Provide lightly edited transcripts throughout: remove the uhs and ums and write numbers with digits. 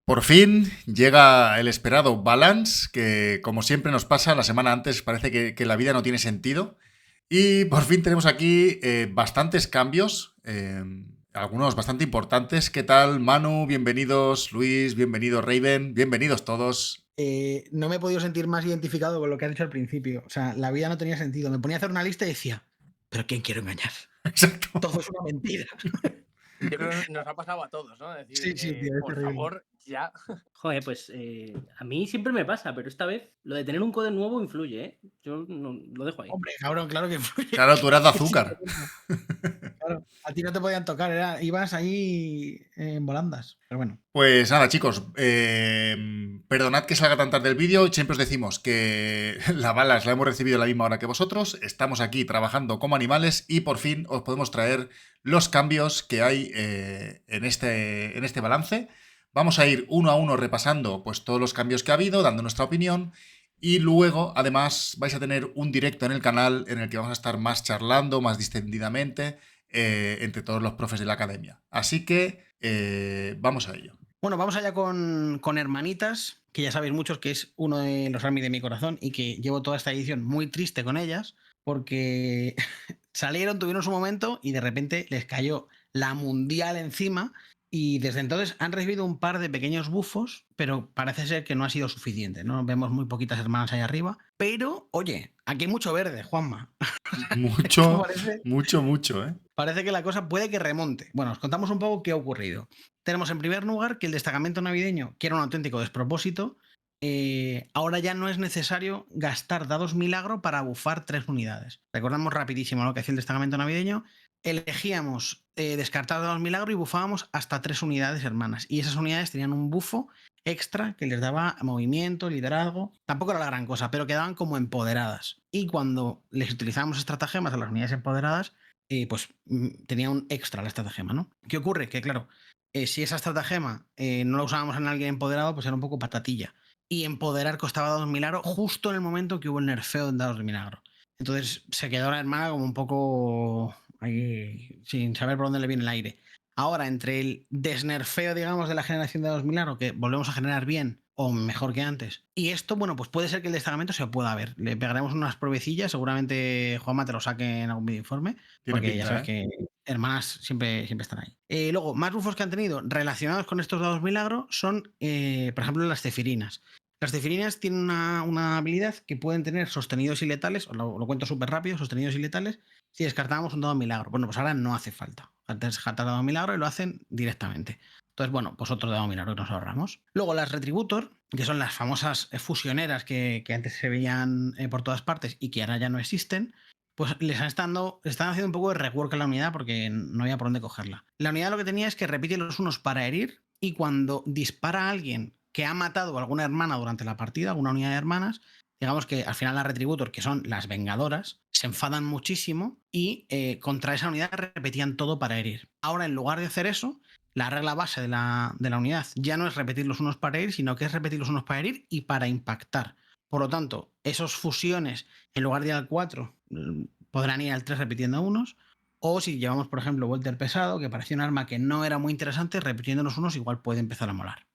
Por fin llega el esperado balance, que como siempre nos pasa, la semana antes parece que la vida no tiene sentido. Y por fin tenemos aquí bastantes cambios, algunos bastante importantes. ¿Qué tal, Manu? Bienvenidos, Luis, bienvenido, Raven, bienvenidos todos. No me he podido sentir más identificado con lo que has dicho al principio. O sea, la vida no tenía sentido. Me ponía a hacer una lista y decía, ¿pero quién quiero engañar? Exacto. Todo es una mentira. Yo creo que nos ha pasado a todos, ¿no? Es decir, Sí, tío, es por terrible. favor, ya. Joder, pues a mí siempre me pasa, pero esta vez lo de tener un código nuevo influye, ¿eh? Yo lo dejo ahí. Hombre, cabrón, claro que influye. Claro, tú eras de Sí, azúcar. claro, a ti no te podían tocar, ibas ahí en volandas. Pero bueno. Pues nada, chicos, perdonad que salga tan tarde el vídeo. Siempre os decimos que la balas la hemos recibido a la misma hora que vosotros. Estamos aquí trabajando como animales y por fin os podemos traer los cambios que hay en este balance. Vamos a ir uno a uno repasando pues, todos los cambios que ha habido, dando nuestra opinión. Y luego, además, vais a tener un directo en el canal en el que vamos a estar más charlando, más distendidamente, entre todos los profes de la academia. Así que vamos a ello. Bueno, vamos allá con Hermanitas, que ya sabéis muchos que es uno de los armies de mi corazón y que llevo toda esta edición muy triste con ellas porque salieron, tuvieron su momento y de repente les cayó la mundial encima y desde entonces han recibido un par de pequeños bufos, pero parece ser que no ha sido suficiente, ¿no? Vemos muy poquitas hermanas ahí arriba, pero oye, aquí hay mucho verde, Juanma. Mucho, parece, mucho, ¿eh? parece que la cosa puede que remonte. Bueno, os contamos un poco qué ha ocurrido. Tenemos en primer lugar que el destacamento navideño, que era un auténtico despropósito, ahora ya no es necesario gastar dados milagro para bufar 3 unidades. Recordamos rapidísimo lo que hacía el destacamento navideño. Elegíamos descartar dados milagro y bufábamos hasta 3 unidades hermanas. Y esas unidades tenían un bufo extra que les daba movimiento, liderazgo. Tampoco era la gran cosa, pero quedaban como empoderadas. Y cuando les utilizábamos estratagemas a las unidades empoderadas, pues tenía un extra la estratagema, ¿no? ¿Qué ocurre? Que claro, si esa estratagema no la usábamos en alguien empoderado, pues era un poco patatilla. Y empoderar costaba dados milagro justo en el momento que hubo el nerfeo en dados de milagro. Entonces se quedó la hermana como un poco ahí, sin saber por dónde le viene el aire. Ahora, entre el desnerfeo, digamos, de la generación de dados milagro, que volvemos a generar bien o mejor que antes, y esto, bueno, pues puede ser que el destacamento se pueda ver. Le pegaremos unas pruebecillas, seguramente Juanma te lo saque en algún video informe, Tiene porque pinta, ya sabes que hermanas siempre están ahí. Luego, más bufos que han tenido relacionados con estos dados milagro son, por ejemplo, las cefirinas. Las cefirinas tienen una habilidad que pueden tener sostenidos y letales, os lo cuento súper rápido, sostenidos y letales, si descartábamos un dado milagro. Bueno, pues ahora no hace falta. Antes descartar dado milagro y lo hacen directamente. Entonces, bueno, pues otro dado milagro que nos ahorramos. Luego las Retributor, que son las famosas fusioneras que antes se veían por todas partes y que ahora ya no existen, pues están haciendo un poco de rework a la unidad porque no había por dónde cogerla. La unidad lo que tenía es que repite los unos para herir y cuando dispara a alguien que ha matado a alguna hermana durante la partida, alguna unidad de hermanas, digamos que al final las Retributor, que son las vengadoras, se enfadan muchísimo y contra esa unidad repetían todo para herir. Ahora, en lugar de hacer eso, la regla base de la unidad ya no es repetir los unos para herir, sino que es repetir los unos para herir y para impactar. Por lo tanto, esos fusiones, en lugar de ir al 4, podrán ir al 3 repitiendo unos. O si llevamos, por ejemplo, Volter pesado, que parecía un arma que no era muy interesante, repitiendo los unos igual puede empezar a molar.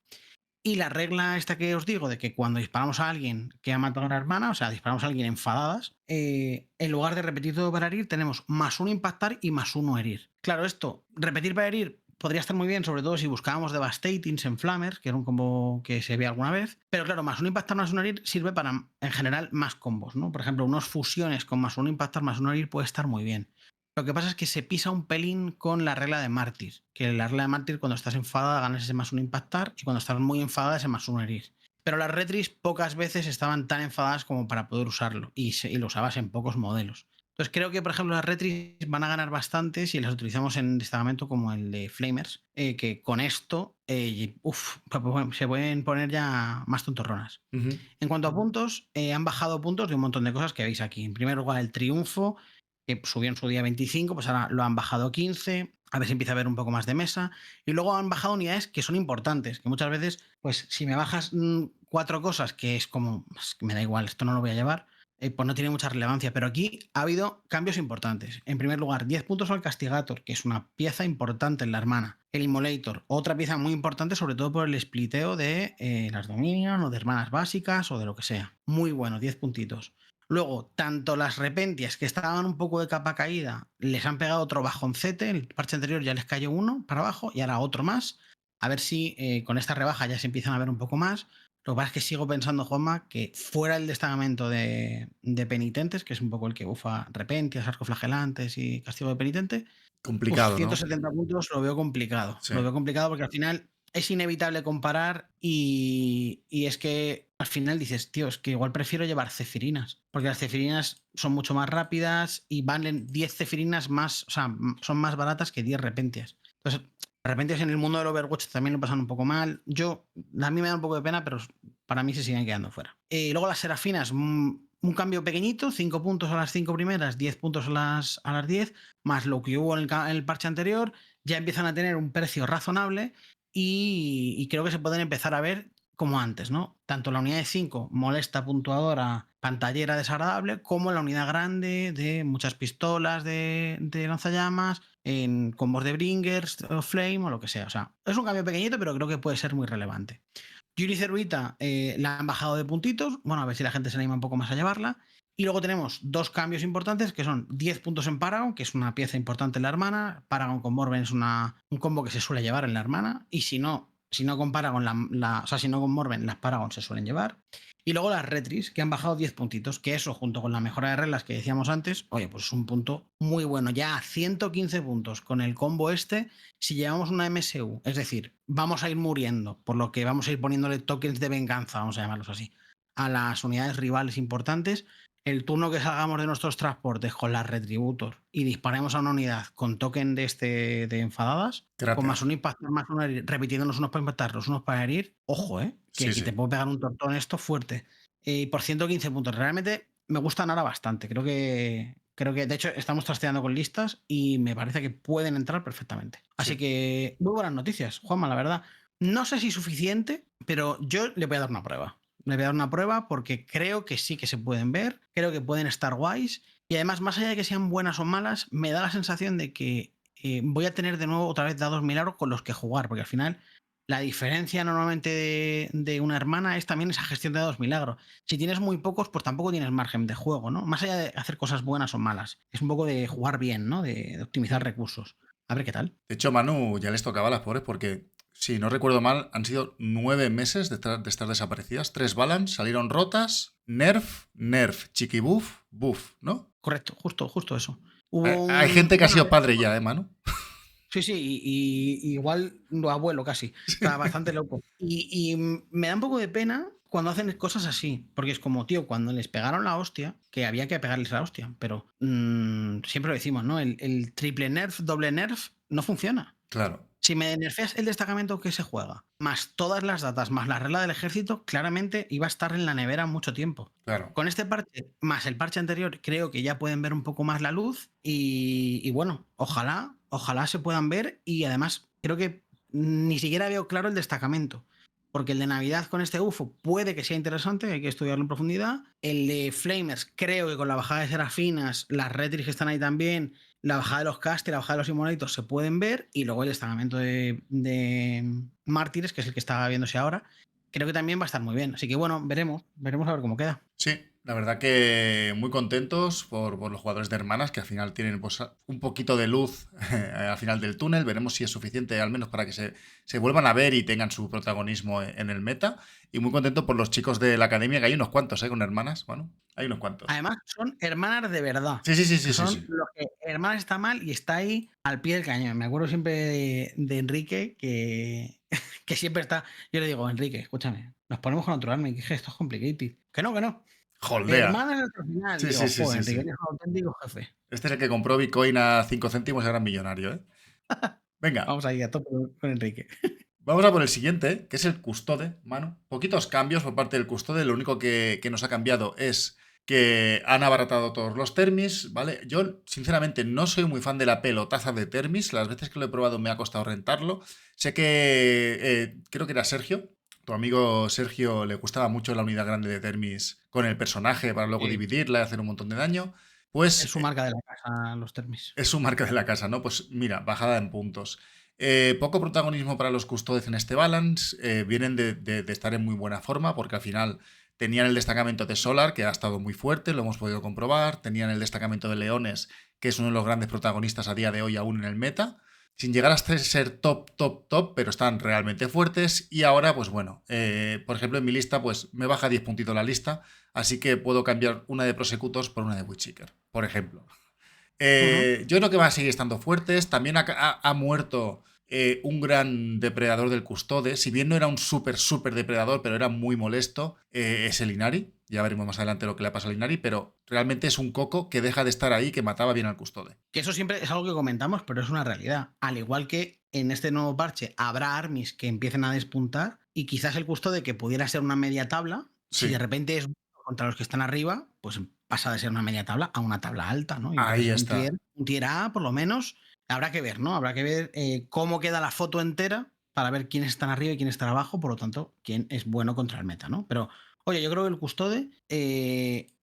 Y la regla esta que os digo de que cuando disparamos a alguien que ha matado a una hermana, o sea, disparamos a alguien enfadadas, en lugar de repetir todo para herir, tenemos +1 impactar y +1 herir. Claro, esto, repetir para herir, podría estar muy bien, sobre todo si buscábamos Devastatings en Flammers, que era un combo que se ve alguna vez. Pero claro, +1 impactar, +1 herir sirve para, en general, más combos, ¿no? Por ejemplo, unos fusiones con +1 impactar, +1 herir puede estar muy bien. Lo que pasa es que se pisa un pelín con la regla de mártir. Que la regla de mártir, cuando estás enfadada, ganas ese +1 impactar y cuando estás muy enfadada, ese +1 herir. Pero las retris pocas veces estaban tan enfadadas como para poder usarlo y lo usabas en pocos modelos. Entonces creo que, por ejemplo, las retris van a ganar bastante si las utilizamos en destacamento como el de Flamers, que con esto se pueden poner ya más tontorronas. En cuanto a puntos, han bajado puntos de un montón de cosas que veis aquí. En primer lugar, el triunfo, que subió en su día 25, pues ahora lo han bajado 15, a ver si empieza a haber un poco más de mesa. Y luego han bajado unidades que son importantes, que muchas veces, pues si me bajas 4 cosas, que es como, me da igual, esto no lo voy a llevar, pues no tiene mucha relevancia, pero aquí ha habido cambios importantes. En primer lugar, 10 puntos al Castigator, que es una pieza importante en la hermana. El Immolator, otra pieza muy importante, sobre todo por el spliteo de las Dominion o de hermanas básicas o de lo que sea. Muy bueno, 10 puntitos. Luego, tanto las Repentias, que estaban un poco de capa caída, les han pegado otro bajoncete. El parche anterior ya les cayó uno para abajo y ahora otro más. A ver si con esta rebaja ya se empiezan a ver un poco más. Lo que pasa es que sigo pensando, Juanma, que fuera el destacamento de penitentes, que es un poco el que bufa repentias, arcoflagelantes y castigo de penitente, Complicado, 170 puntos lo veo complicado. Sí. Lo veo complicado porque al final es inevitable comparar y es que al final dices, tío, es que igual prefiero llevar cefirinas, porque las cefirinas son mucho más rápidas y valen 10 cefirinas más, o sea, son más baratas que 10 repentias. Entonces, de repente en el mundo del Overwatch también lo pasan un poco mal. A mí me da un poco de pena, pero para mí se siguen quedando fuera. Luego las Serafinas, un cambio pequeñito, 5 puntos a las 5 primeras, 10 puntos a las 10, más lo que hubo en el parche anterior, ya empiezan a tener un precio razonable y creo que se pueden empezar a ver como antes, ¿no? Tanto la unidad de 5, molesta, puntuadora, pantallera, desagradable, como la unidad grande de muchas pistolas de lanzallamas, en combos de Bringers, o Flame o lo que sea. O sea, es un cambio pequeñito, pero creo que puede ser muy relevante. Yuri Ceruita la han bajado de puntitos. Bueno, a ver si la gente se anima un poco más a llevarla. Y luego tenemos dos cambios importantes, que son 10 puntos en Paragon, que es una pieza importante en la hermana. Paragon con Morven es un combo que se suele llevar en la hermana. Y si no con Paragon, o sea, si no con Morven, las Paragon se suelen llevar. Y luego las Retris, que han bajado 10 puntitos, que eso, junto con la mejora de reglas que decíamos antes, oye, pues es un punto muy bueno. Ya a 115 puntos con el combo este, si llevamos una MSU, es decir, vamos a ir muriendo, por lo que vamos a ir poniéndole tokens de venganza, vamos a llamarlos así, a las unidades rivales importantes. El turno que salgamos de nuestros transportes con las Retributor y disparemos a una unidad con token de enfadadas, con más un impacto, más un herir, repitiéndonos unos para impactar, los unos para herir, ojo, que te puedo pegar un tortón esto fuerte. Por 115 puntos. Realmente me gustan ahora bastante. Creo que, de hecho, estamos trasteando con listas y me parece que pueden entrar perfectamente. Así que, muy buenas noticias, Juanma, la verdad. No sé si suficiente, pero yo le voy a dar una prueba. Le voy a dar una prueba porque creo que sí que se pueden ver, creo que pueden estar guays y además, más allá de que sean buenas o malas, me da la sensación de que voy a tener de nuevo otra vez dados milagros con los que jugar, porque al final la diferencia normalmente de una hermana es también esa gestión de dados milagros. Si tienes muy pocos, pues tampoco tienes margen de juego, ¿no? Más allá de hacer cosas buenas o malas, es un poco de jugar bien, ¿no? De optimizar recursos. A ver qué tal. De hecho, Manu, ya les tocaba a las pobres porque, si no recuerdo mal, han sido 9 meses de estar desaparecidas. 3 balance, salieron rotas, nerf, chiquibuff, buff, ¿no? Correcto, justo eso. Hay gente que ha sido padre ya, Manu? Sí, y igual lo abuelo casi. Está bastante loco. Y me da un poco de pena cuando hacen cosas así, porque es como, tío, cuando les pegaron la hostia, que había que pegarles la hostia, pero siempre lo decimos, ¿no? El triple nerf, doble nerf, no funciona. Claro. Si me nerfeas el destacamento que se juega, más todas las datas, más la regla del ejército, claramente iba a estar en la nevera mucho tiempo. Claro. Con este parche, más el parche anterior, creo que ya pueden ver un poco más la luz y bueno, ojalá se puedan ver y además creo que ni siquiera veo claro el destacamento. Porque el de Navidad con este UFO puede que sea interesante, hay que estudiarlo en profundidad. El de Flamers, creo que con la bajada de Serafinas, las Retris que están ahí también, la bajada de los cast y la bajada de los Immolatos se pueden ver. Y luego el destacamento de Mártires, que es el que está viéndose ahora, creo que también va a estar muy bien. Así que bueno, veremos a ver cómo queda. Sí, la verdad que muy contentos por los jugadores de hermanas, que al final tienen pues, un poquito de luz al final del túnel. Veremos si es suficiente al menos para que se vuelvan a ver y tengan su protagonismo en el meta. Y muy contento por los chicos de la academia, que hay unos cuantos, con hermanas. Bueno, hay unos cuantos. Además, son hermanas de verdad. Sí. Son los que hermanas está mal y está ahí al pie del cañón. Me acuerdo siempre de Enrique, que siempre está. Yo le digo, Enrique, escúchame, nos ponemos con otro arma y que esto es complicated. Que no. Holdea. Hermanas hasta el final. Sí, digo, sí. Enrique, eres un auténtico jefe. Este es el que compró Bitcoin a 5 céntimos y ahora es millonario, ¿eh? Venga. Vamos ahí a tope con Enrique. Vamos a por el siguiente, que es el Custode, Manu. Poquitos cambios por parte del Custode. Lo único que nos ha cambiado es que han abaratado todos los Termis, ¿vale? Yo, sinceramente, no soy muy fan de la pelotaza de Termis. Las veces que lo he probado me ha costado rentarlo. Sé que, creo que era Sergio, tu amigo Sergio le gustaba mucho la unidad grande de Termis con el personaje para luego Sí. dividirla y hacer un montón de daño. Es Pues su marca de la casa, los Termis. es su marca de la casa, ¿no? Pues mira, bajada en puntos. Poco protagonismo para los Custodes en este balance. Vienen de estar en muy buena forma porque al final tenían el destacamento de Solar, que ha estado muy fuerte, lo hemos podido comprobar. Tenían el destacamento de Leones, que es uno de los grandes protagonistas a día de hoy aún en el meta. Sin llegar a ser top, pero están realmente fuertes. Y ahora, pues bueno, por ejemplo, en mi lista, pues me baja 10 puntitos la lista. Así que puedo cambiar una de Prosecutors por una de Witchseeker, por ejemplo. Yo creo que van a seguir estando fuertes. También ha muerto un gran depredador del Custode. Si bien no era un súper depredador, pero era muy molesto, es el Inari. Ya veremos más adelante lo que le ha pasado al Inari, pero realmente es un coco que deja de estar ahí, que mataba bien al Custode. Que eso siempre es algo que comentamos, pero es una realidad. Al igual que en este nuevo parche habrá armies que empiecen a despuntar y quizás el Custode, que pudiera ser una media tabla, Sí. si de repente es contra los que están arriba, pues pasa de ser una media tabla a una tabla alta, ¿no? Y Ahí entonces está. un tier A, por lo menos, habrá que ver, ¿no? Habrá que ver cómo queda la foto entera para ver quiénes están arriba y quiénes están abajo, por lo tanto, quién es bueno contra el meta, ¿no? Pero, oye, yo creo que el Custode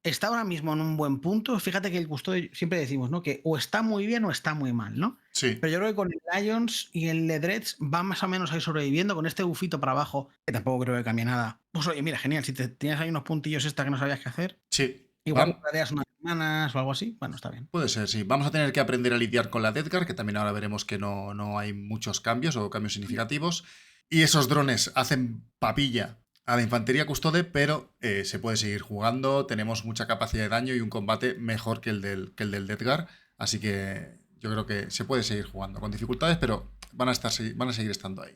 está ahora mismo en un buen punto. Fíjate que el Custode siempre decimos, ¿no? Que o está muy bien o está muy mal, ¿no? Sí. Pero yo creo que con el Lions y el Ledreds va más o menos ahí sobreviviendo con este bufito para abajo, que tampoco creo que cambie nada. Pues oye, mira, genial, si tienes ahí unos puntillos extra que no sabías qué hacer, Sí. igual tareas unas semanas o algo así, bueno, está bien. Puede ser, sí. Vamos a tener que aprender a lidiar con la Deathguard, que también ahora veremos que no hay muchos cambios o cambios significativos. Y esos drones hacen papilla a la infantería custode, pero se puede seguir jugando. Tenemos mucha capacidad de daño y un combate mejor que el del Deathguard. Así que yo creo que se puede seguir jugando con dificultades, pero van a seguir estando ahí.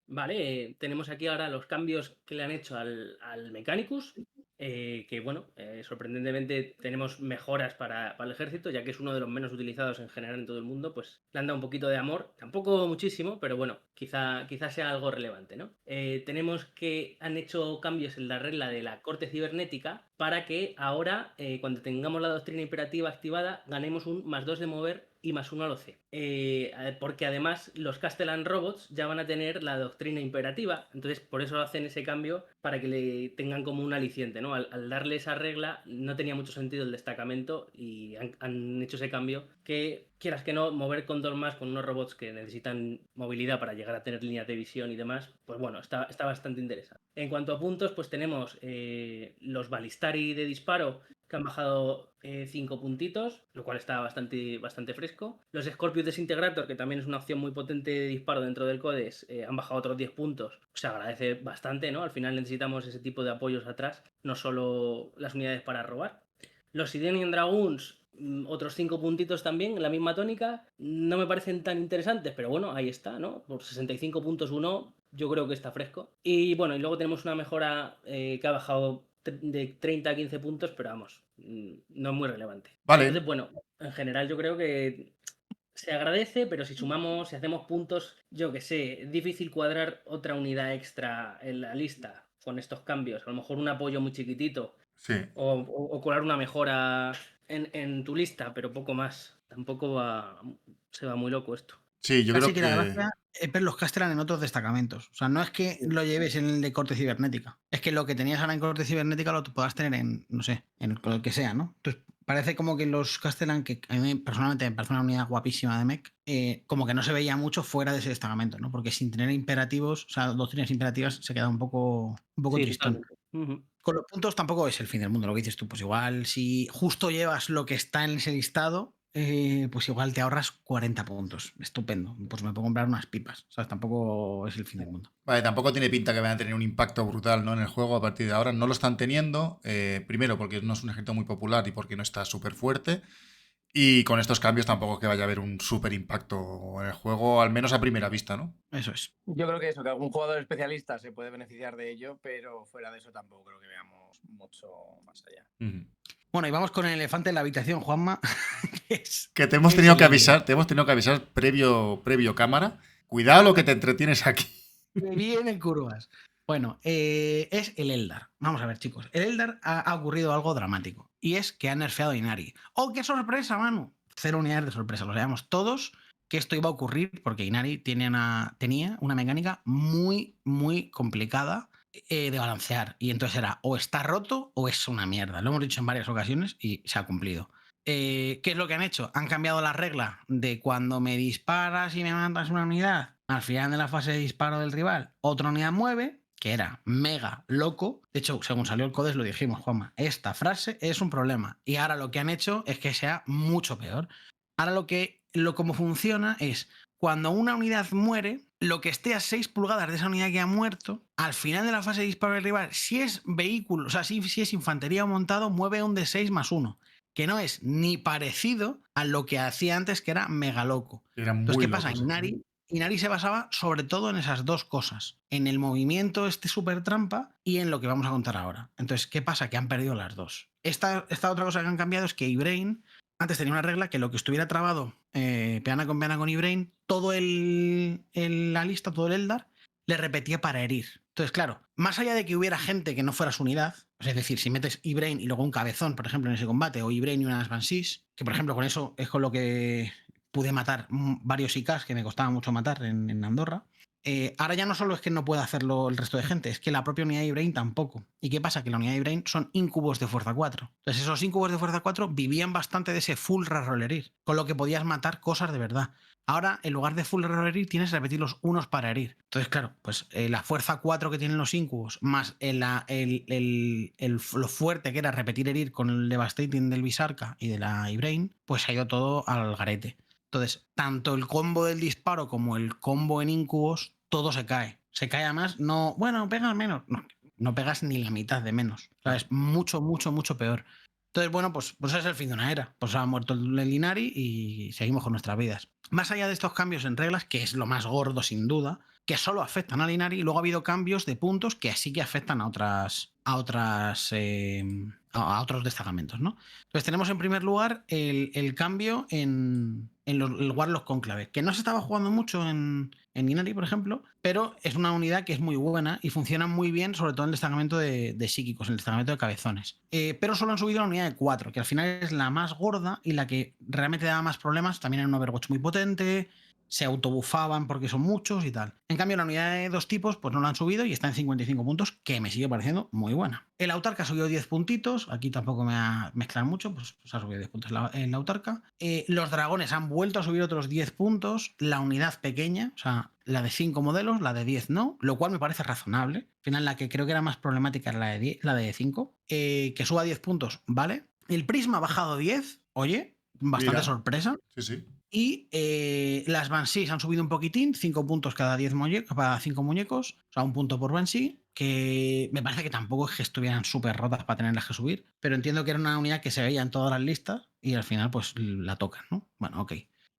Vale, tenemos aquí ahora los cambios que le han hecho al Mechanicus. Que bueno, sorprendentemente tenemos mejoras para el ejército, ya que es uno de los menos utilizados en general en todo el mundo, pues le han dado un poquito de amor, tampoco muchísimo, pero bueno, quizá sea algo relevante, ¿no? Tenemos que han hecho cambios en la regla de la corte cibernética para que ahora, cuando tengamos la doctrina imperativa activada, ganemos un +2 de mover y +1 al OC. Porque además los Castellan Robots ya van a tener la doctrina imperativa, entonces por eso hacen ese cambio para que le tengan como un aliciente, ¿no? Al darle esa regla no tenía mucho sentido el destacamento y han hecho ese cambio que, quieras que no, mover con 2 más con unos robots que necesitan movilidad para llegar a tener líneas de visión y demás, pues bueno, está bastante interesante. En cuanto a puntos, pues tenemos los Ballistari de disparo, que han bajado 5 puntitos, lo cual está bastante fresco. Los Scorpius Desintegrator, que también es una opción muy potente de disparo dentro del Codex, han bajado otros 10 puntos. Se agradece bastante, ¿no? Al final necesitamos ese tipo de apoyos atrás, no solo las unidades para robar. Los Sidonian Dragoons, otros 5 puntitos también, en la misma tónica. No me parecen tan interesantes, pero bueno, ahí está, ¿no? Por 65 puntos uno, yo creo que está fresco. Y bueno, y luego tenemos una mejora que ha bajado de 30 a 15 puntos, pero vamos, no es muy relevante. Vale. Entonces, bueno, en general yo creo que se agradece, pero si hacemos puntos, yo que sé, es difícil cuadrar otra unidad extra en la lista con estos cambios. A lo mejor un apoyo muy chiquitito. Sí. O colar una mejora en tu lista, pero poco más. Tampoco se va muy loco esto. Sí, yo Casi creo que... la gracia es ver los Castellan en otros destacamentos. O sea, no es que lo lleves en el de corte cibernética. Es que lo que tenías ahora en corte cibernética lo puedas tener en, no sé, en el que sea, ¿no? Entonces, parece como que los Castellan, que a mí personalmente me parece una unidad guapísima de mech, como que no se veía mucho fuera de ese destacamento, ¿no? Porque sin tener imperativos, o sea, doctrinas imperativas, se queda un poco Sí, tristón. Con los puntos tampoco es el fin del mundo, lo que dices tú. Pues igual, si justo llevas lo que está en ese listado, pues igual te ahorras 40 puntos. Estupendo. Pues me puedo comprar unas pipas. O sea, tampoco es el fin del mundo. Vale, tampoco tiene pinta que vayan a tener un impacto brutal, ¿no? En el juego a partir de ahora. No lo están teniendo. Primero, porque no es un ejército muy popular y porque no está súper fuerte. Y con estos cambios tampoco es que vaya a haber un súper impacto en el juego, al menos a primera vista, ¿no? Eso es. Yo creo que que algún jugador especialista se puede beneficiar de ello, pero fuera de eso tampoco creo que veamos mucho más allá. Bueno, y vamos con el elefante en la habitación, Juanma. Que te hemos tenido que avisar, previo cámara. Cuidado lo que te entretienes aquí. Me vienen curvas. Bueno, es el Eldar. Vamos a ver, chicos. El Eldar ha ocurrido algo dramático. Y es que han nerfeado a Inari. ¡Oh, qué sorpresa, mano! 0 unidades de sorpresa. Lo sabíamos todos que esto iba a ocurrir porque Inari tenía una mecánica muy complicada de balancear. Y entonces era o está roto o es una mierda. Lo hemos dicho en varias ocasiones y se ha cumplido. ¿Qué es lo que han hecho? Han cambiado la regla de cuando me disparas y me mandas una unidad, al final de la fase de disparo del rival, otra unidad mueve, que era mega loco. De hecho, según salió el Codex lo dijimos, Juanma, esta frase es un problema. Y ahora lo que han hecho es que sea mucho peor. Ahora como funciona es, cuando una unidad muere, lo que esté a 6 pulgadas de esa unidad que ha muerto, al final de la fase de disparo del rival, si es vehículo, o sea, si es infantería o montado, mueve un D6 más 1, que no es ni parecido a lo que hacía antes, que era mega loco. Era Entonces, muy ¿qué pasa? loco, sí. Inari se basaba sobre todo en esas dos cosas, en el movimiento super trampa y en lo que vamos a contar ahora. Entonces, ¿qué pasa? Que han perdido las dos. Esta otra cosa que han cambiado es que Ibrain antes tenía una regla que lo que estuviera trabado peana con Ibrain, todo la lista, todo el Eldar, le repetía para herir. Entonces, claro, más allá de que hubiera gente que no fuera su unidad, es decir, si metes Ibrain y luego un cabezón, por ejemplo, en ese combate, o Ibrain y unas Banshees, que por ejemplo con eso es con lo que pude matar varios IKs que me costaba mucho matar en Andorra. Ahora ya no solo es que no pueda hacerlo el resto de gente, es que la propia unidad de Ibrain tampoco. ¿Y qué pasa? Que la unidad de Ibrain son incubos de fuerza 4. Entonces esos incubos de fuerza 4 vivían bastante de ese full reroll, con lo que podías matar cosas de verdad. Ahora, en lugar de full reroll, tienes que repetir los unos para herir. Entonces, claro, pues la fuerza 4 que tienen los incubos, más lo fuerte que era repetir herir con el Devastating del Visarca y de la Ibrain, pues ha ido todo al garete. Entonces, tanto el combo del disparo como el combo en incubos, todo se cae. Se cae además, no, bueno, pegas menos. No pegas ni la mitad de menos. O sea, es mucho, mucho, mucho peor. Entonces, bueno, pues es el fin de una era. Pues ha muerto el Inari y seguimos con nuestras vidas. Más allá de estos cambios en reglas, que es lo más gordo sin duda, que solo afectan al Inari, y luego ha habido cambios de puntos que sí que afectan a otros destacamentos, ¿no? Entonces tenemos en primer lugar el cambio en el Warlock Conclave, que no se estaba jugando mucho en Inari, por ejemplo, pero es una unidad que es muy buena y funciona muy bien, sobre todo en el destacamento de psíquicos, en el destacamento de cabezones. Pero solo han subido la unidad de 4, que al final es la más gorda y la que realmente da más problemas. También en un Overwatch muy potente, se autobufaban porque son muchos y tal. En cambio, la unidad de 2 tipos pues no la han subido y está en 55 puntos, que me sigue pareciendo muy buena. El Autarca ha subido 10 puntitos, aquí tampoco me va a mezclar mucho, pues ha subido 10 puntos el Autarca. Los dragones han vuelto a subir otros 10 puntos, la unidad pequeña, o sea, la de 5 modelos, la de 10 no, lo cual me parece razonable. Al final, la que creo que era más problemática era la de 5, que suba 10 puntos, ¿vale? El Prisma ha bajado 10, oye, bastante Mira. sorpresa. Sí, sí. Y las Banshees han subido un poquitín, 5 puntos cada 5 muñecos, o sea, un punto por Banshee, que me parece que tampoco es que estuvieran súper rotas para tenerlas que subir, pero entiendo que era una unidad que se veía en todas las listas y al final pues la tocan, ¿no? Bueno, ok.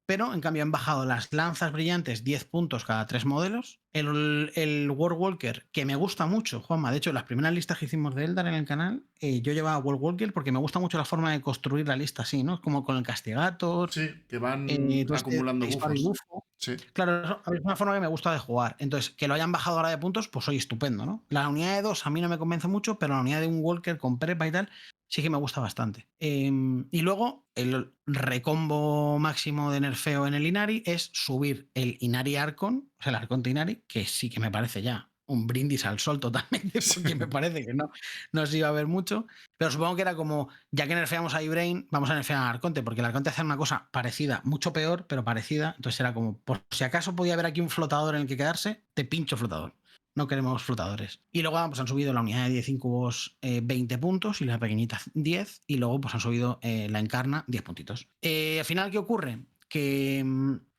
Pero en cambio han bajado las lanzas brillantes 10 puntos cada 3 modelos. El World Walker, que me gusta mucho, Juanma. De hecho, las primeras listas que hicimos de Eldar en el canal, yo llevaba World Walker porque me gusta mucho la forma de construir la lista así, ¿no? Como con el Castigator. Sí, que van acumulando Disparo y bufos. bufo. Sí. Claro, es una forma que me gusta de jugar. Entonces, que lo hayan bajado ahora de puntos, pues soy estupendo, ¿no? La unidad de 2 a mí no me convence mucho, pero la unidad de un Walker con prepa y tal sí que me gusta bastante. Y luego, el recombo máximo de nerfeo en el Inari es subir el Inari Archon, o sea, el Archon de Inari, que sí que me parece ya un brindis al sol totalmente, porque me parece que no se iba a ver mucho. Pero supongo que era como, ya que nerfeamos a Ibrain, vamos a nerfear al Arconte, porque el Arconte hace una cosa parecida, mucho peor, pero parecida. Entonces era como, por si acaso podía haber aquí un flotador en el que quedarse, te pincho flotador. No queremos flotadores. Y luego pues, han subido la unidad de 10 incubos 20 puntos y la pequeñita 10. Y luego pues han subido la Encarna 10 puntitos. Al final, ¿qué ocurre? Que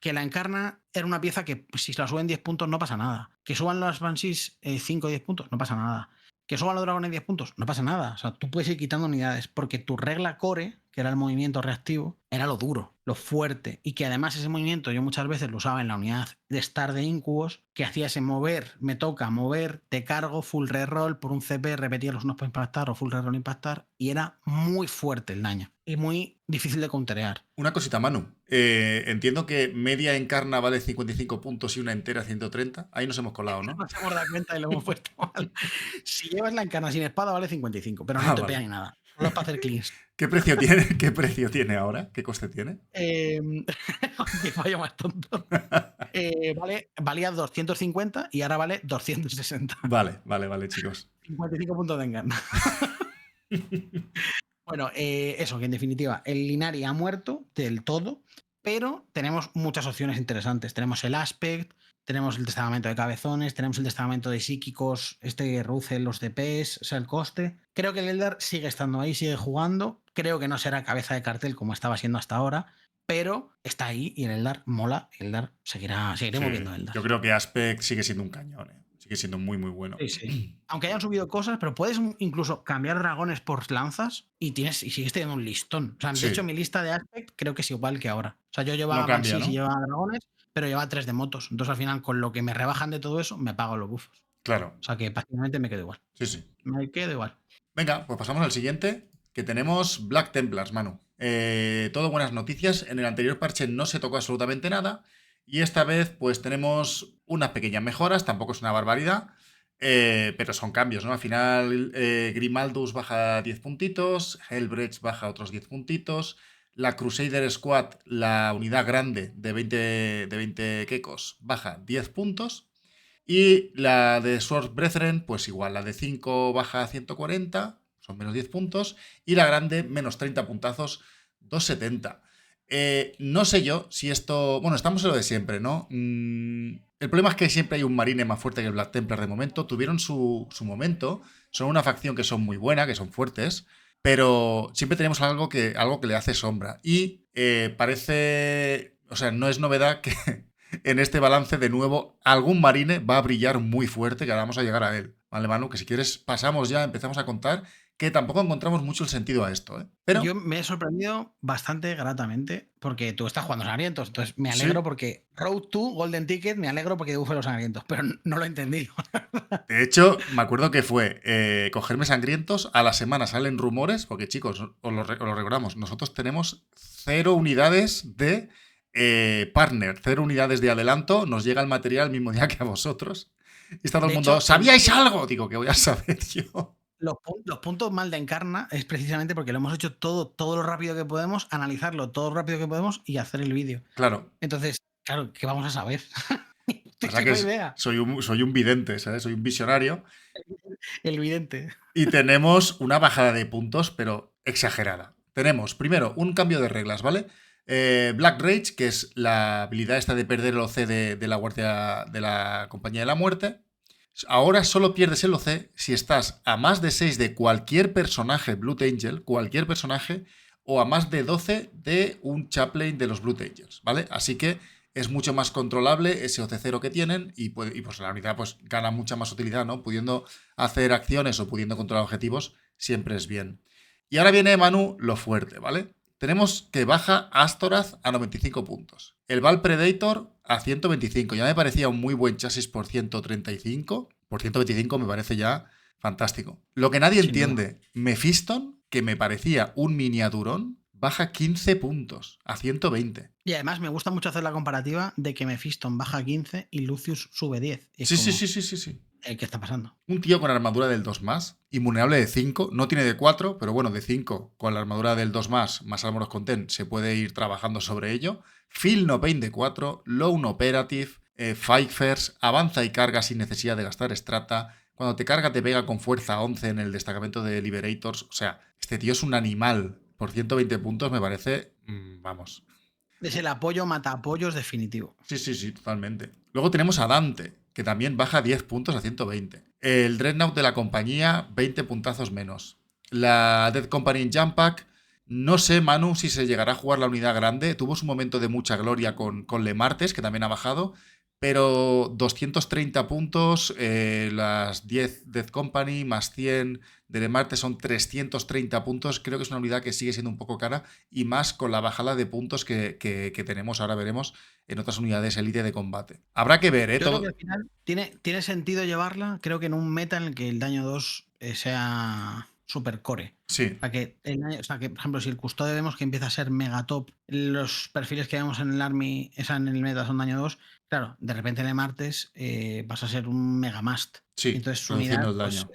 la Encarna era una pieza que pues, si la suben 10 puntos no pasa nada. Que suban las Banshees 5 o 10 puntos no pasa nada. Que suban los dragones 10 puntos no pasa nada. O sea, tú puedes ir quitando unidades porque tu regla core, que era el movimiento reactivo, era lo duro, lo fuerte. Y que además ese movimiento yo muchas veces lo usaba en la unidad de Star de Incubos, que hacía ese mover, me toca mover, te cargo, full reroll por un CP, repetir los unos para impactar o full reroll impactar. Y era muy fuerte el daño. Y muy difícil de counterear. Una cosita, Manu. Entiendo que media Encarna vale 55 puntos y una entera 130. Ahí nos hemos colado, ¿no? Nos hemos dado cuenta y lo hemos puesto mal. Si llevas la Encarna sin espada vale 55, pero no te pega ni nada. Solo es para hacer cleans. ¿Qué precio tiene? ¿Qué precio tiene ahora? ¿Qué coste tiene? Qué fallo más tonto. Valía 250 y ahora vale 260. Vale, chicos. 55 puntos de encarna. Bueno, eso, que en definitiva, el Inari ha muerto del todo, pero tenemos muchas opciones interesantes. Tenemos el Aspect, tenemos el destacamento de cabezones, tenemos el destacamento de psíquicos, este reduce los DPs, o sea, el coste. Creo que el Eldar sigue estando ahí, sigue jugando. Creo que no será cabeza de cartel como estaba siendo hasta ahora, pero está ahí y el Eldar mola. El Eldar seguiremos viendo Eldar. Yo creo que Aspect sigue siendo un cañón, ¿eh? Sigue siendo muy, muy bueno. Sí. Aunque hayan subido cosas, pero puedes incluso cambiar dragones por lanzas y sigues teniendo un listón. O sea, de hecho, mi lista de Aspect creo que es igual que ahora. O sea, yo llevaba Maxis y llevaba dragones, pero llevaba 3 de motos. Entonces, al final, con lo que me rebajan de todo eso, me pago los buffos. Claro. O sea, que prácticamente me quedo igual. Sí. Me quedo igual. Venga, pues pasamos al siguiente, que tenemos Black Templars, Manu. Todo buenas noticias. En el anterior parche no se tocó absolutamente nada. Y esta vez, pues tenemos unas pequeñas mejoras, tampoco es una barbaridad, pero son cambios, ¿no? Al final, Grimaldus baja 10 puntitos, Hellbrecht baja otros 10 puntitos, la Crusader Squad, la unidad grande de 20 quecos, baja 10 puntos, y la de Sword Brethren, pues igual, la de 5 baja 140, son menos 10 puntos, y la grande, menos 30 puntazos, 270. No sé yo si esto... Bueno, estamos en lo de siempre, ¿no? El problema es que siempre hay un marine más fuerte que el Black Templar de momento. Tuvieron su momento. Son una facción que son muy buena, que son fuertes, pero siempre tenemos algo que le hace sombra. Y parece... O sea, no es novedad que en este balance, de nuevo, algún marine va a brillar muy fuerte, que ahora vamos a llegar a él. Vale, Manu, que si quieres pasamos ya, empezamos a contar, que tampoco encontramos mucho el sentido a esto, ¿eh? Pero yo me he sorprendido bastante gratamente porque tú estás jugando sangrientos, entonces me alegro porque Road to Golden Ticket, me alegro porque bufé los sangrientos, pero no lo he entendido. De hecho, me acuerdo que fue cogerme sangrientos, a la semana salen rumores, porque chicos, os lo recordamos, nosotros tenemos 0 unidades de partner, 0 unidades de adelanto, nos llega el material el mismo día que a vosotros. Y está todo el mundo, ¿sabíais algo? Digo, que voy a saber yo. Los puntos mal de Encarna es precisamente porque lo hemos hecho todo lo rápido que podemos, analizarlo todo lo rápido que podemos y hacer el vídeo. Claro. Entonces, claro, ¿qué vamos a saber? Pasa que idea. Soy un vidente, ¿sabes? Soy un visionario. El vidente. Y tenemos una bajada de puntos, pero exagerada. Tenemos, primero, un cambio de reglas, ¿vale? Black Rage, que es la habilidad esta de perder el OC de la guardia de la Compañía de la Muerte. Ahora solo pierdes el OC si estás a más de 6 de cualquier personaje Blood Angel, cualquier personaje, o a más de 12 de un chaplain de los Blood Angels, ¿vale? Así que es mucho más controlable ese OC0 que tienen y pues la unidad pues gana mucha más utilidad, ¿no? Pudiendo hacer acciones o pudiendo controlar objetivos, siempre es bien. Y ahora viene, Manu, lo fuerte, ¿vale? Tenemos que baja Astorath a 95 puntos. El Val Predator a 125. Ya me parecía un muy buen chasis por 135. Por 125 me parece ya fantástico. Lo que nadie entiende, Mephiston, que me parecía un miniaturón, baja 15 puntos a 120. Y además me gusta mucho hacer la comparativa de que Mephiston baja 15 y Lucius sube 10. Sí. ¿Qué está pasando? Un tío con armadura del 2+, inmuneable de 5, no tiene de 4, pero bueno, de 5, con la armadura del 2+, más Armor of Content, se puede ir trabajando sobre ello. Feel No Pain de 4, Lone Operative, Fight First, avanza y carga sin necesidad de gastar Strata. Cuando te carga te pega con fuerza 11 en el destacamento de Liberators. O sea, este tío es un animal. Por 120 puntos me parece, vamos. Es el apoyo mata apoyos definitivo. Sí, totalmente. Luego tenemos a Dante, que también baja 10 puntos a 120. El Dreadnought de la compañía, 20 puntazos menos. La Dead Company en Jump Pack, no sé, Manu, si se llegará a jugar la unidad grande. Tuvo su momento de mucha gloria con Le Martes, que también ha bajado, pero 230 puntos, las 10 Death Company más 100 de Le Martes son 330 puntos. Creo que es una unidad que sigue siendo un poco cara y más con la bajada de puntos que tenemos, ahora veremos, en otras unidades élite de combate. Habrá que ver, ¿eh? Yo creo que al final tiene sentido llevarla, creo que en un meta en el que el daño 2 sea super core. Sí. O sea, que, por ejemplo, si el custodio vemos que empieza a ser mega top, los perfiles que vemos en el army, en el meta son daño 2, claro, de repente Le Martes vas a ser un mega must. Sí, entonces su unidad pues,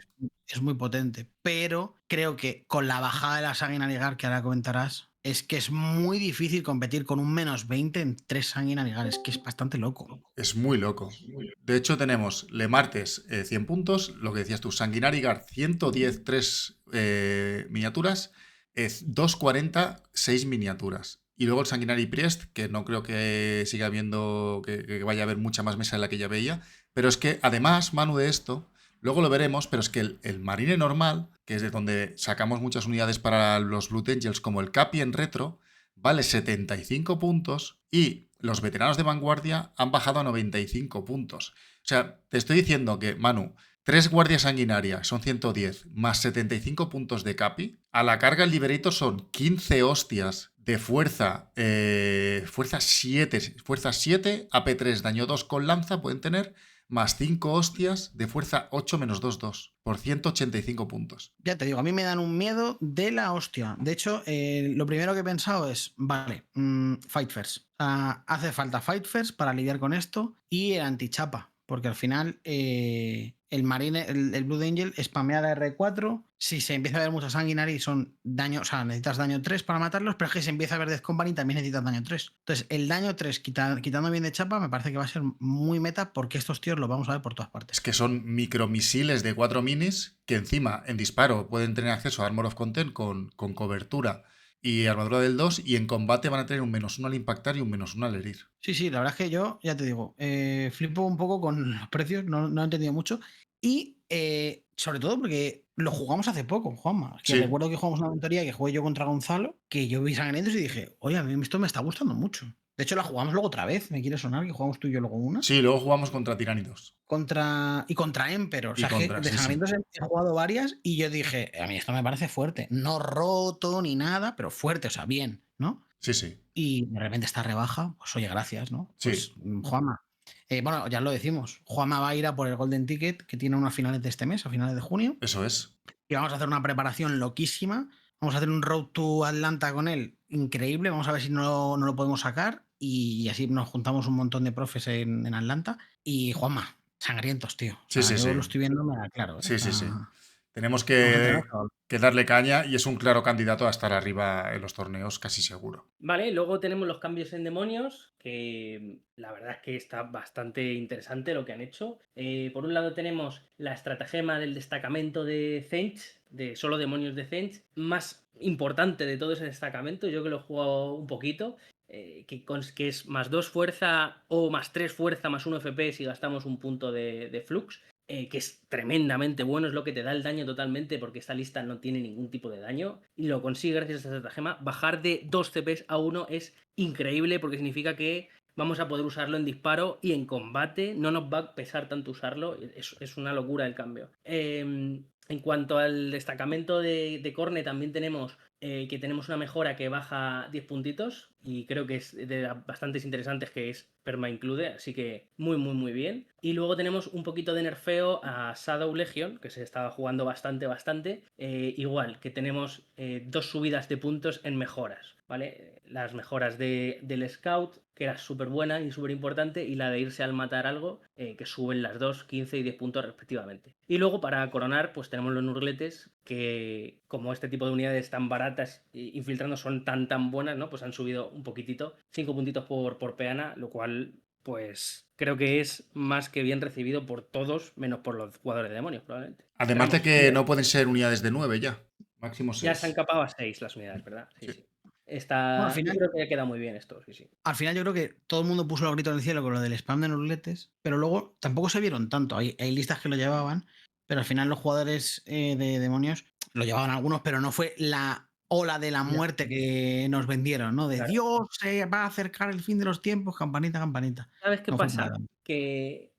es muy potente. Pero creo que con la bajada de la Sanguinary Guard que ahora comentarás, es que es muy difícil competir con un menos 20 en 3 Sanguinarigar, es que es bastante loco. Es muy loco. De hecho, tenemos Le Martes 100 puntos, lo que decías tú, Sanguinari Guard 110, 3 miniaturas, 240, 6 miniaturas. Y luego el Sanguinari Priest, que no creo que siga habiendo, que vaya a haber mucha más mesa de la que ya veía, pero es que además, Manu, de esto, luego lo veremos, pero es que el Marine normal, que es de donde sacamos muchas unidades para los Blood Angels, como el Capi en retro, vale 75 puntos y los veteranos de vanguardia han bajado a 95 puntos. O sea, te estoy diciendo que, Manu, 3 guardias sanguinarias son 110 más 75 puntos de Capi. A la carga el Liberator son 15 hostias de fuerza, fuerza 7, AP3, daño 2 con lanza pueden tener, más 5 hostias de fuerza 8 menos 2, por 185 puntos. Ya te digo, a mí me dan un miedo de la hostia. De hecho, lo primero que he pensado es, vale, Fight First. Hace falta Fight First para lidiar con esto y el antichapa, porque al final el Marine, el Blood Angel spamea la R4. Si se empieza a ver mucha Sanguinari, son daño, o sea, necesitas daño 3 para matarlos, pero es que si empieza a ver Death Company también necesitas daño 3. Entonces, el daño 3 quitando bien de chapa me parece que va a ser muy meta porque estos tíos los vamos a ver por todas partes. Es que son micromisiles de 4 minis que encima en disparo pueden tener acceso a Armor of Content con cobertura y armadura del 2 y en combate van a tener un -1 al impactar y un -1 al herir. Sí, la verdad es que yo, ya te digo, flipo un poco con los precios, no he entendido mucho. Y sobre todo porque lo jugamos hace poco, Juanma. Que Sí. recuerdo que jugamos una mentoría que jugué yo contra Gonzalo, que yo vi Sangrientos y dije, oye, a mí esto me está gustando mucho. De hecho, la jugamos luego otra vez, me quiere sonar, que jugamos tú y yo luego una. Sí, luego jugamos contra Tiránidos. Y contra Emperor. O sea, que de sí. Sangrientos he jugado varias y yo dije, a mí esto me parece fuerte. No roto ni nada, pero fuerte, o sea, bien, ¿no? Sí. Y de repente esta rebaja, pues oye, gracias, ¿no? Pues Juanma. Bueno, ya lo decimos. Juanma va a ir a por el Golden Ticket, que tiene unas finales de este mes, a finales de junio. Eso es. Y vamos a hacer una preparación loquísima. Vamos a hacer un Road to Atlanta con él increíble. Vamos a ver si no lo podemos sacar. Y así nos juntamos un montón de profes en Atlanta. Y Juanma, sangrientos, tío. O sea, yo lo estoy viendo, me da claro. Sí. Tenemos que darle caña y es un claro candidato a estar arriba en los torneos, casi seguro. Vale, luego tenemos los cambios en demonios, que la verdad es que está bastante interesante lo que han hecho. Por un lado tenemos la estratagema del destacamento de Zench, de solo demonios de Zench, más importante de todo ese destacamento, yo que lo he jugado un poquito, que es +2 fuerza o +3 fuerza +1 FP si gastamos un punto de flux. Que es tremendamente bueno, es lo que te da el daño totalmente, porque esta lista no tiene ningún tipo de daño, y lo consigue gracias a esta estratagema. Bajar de 2 CPs a 1 es increíble, porque significa que vamos a poder usarlo en disparo y en combate, no nos va a pesar tanto usarlo, es una locura el cambio. En cuanto al destacamento de Corne, también tenemos que tenemos una mejora que baja 10 puntitos, y creo que es de bastantes interesantes, que es perma include, así que muy bien. Y luego tenemos un poquito de nerfeo a Shadow Legion, que se estaba jugando bastante. Igual, que tenemos 2 subidas de puntos en mejoras, ¿vale? Las mejoras del Scout, que era súper buena y súper importante, y la de irse al matar algo, que suben las dos 15 y 10 puntos respectivamente. Y luego, para coronar, pues tenemos los Nurgletes, que como este tipo de unidades tan baratas infiltrando son tan buenas, ¿no? Pues han subido un poquitito, 5 puntitos por peana, lo cual pues creo que es más que bien recibido por todos, menos por los jugadores de demonios, probablemente. Además de que no pueden ser unidades de 9 ya, máximo 6. Ya se han capado a 6 las unidades, ¿verdad? Sí. Bueno, al final, yo creo que queda muy bien esto, sí. Al final yo creo que todo el mundo puso los gritos en el cielo con lo del spam de Nurgletes, pero luego tampoco se vieron tanto. Hay listas que lo llevaban, pero al final los jugadores de demonios lo llevaban algunos, pero no fue la ola de la muerte que nos vendieron, ¿no? De claro. Dios, se va a acercar el fin de los tiempos, campanita. ¿Sabes qué pasa? Que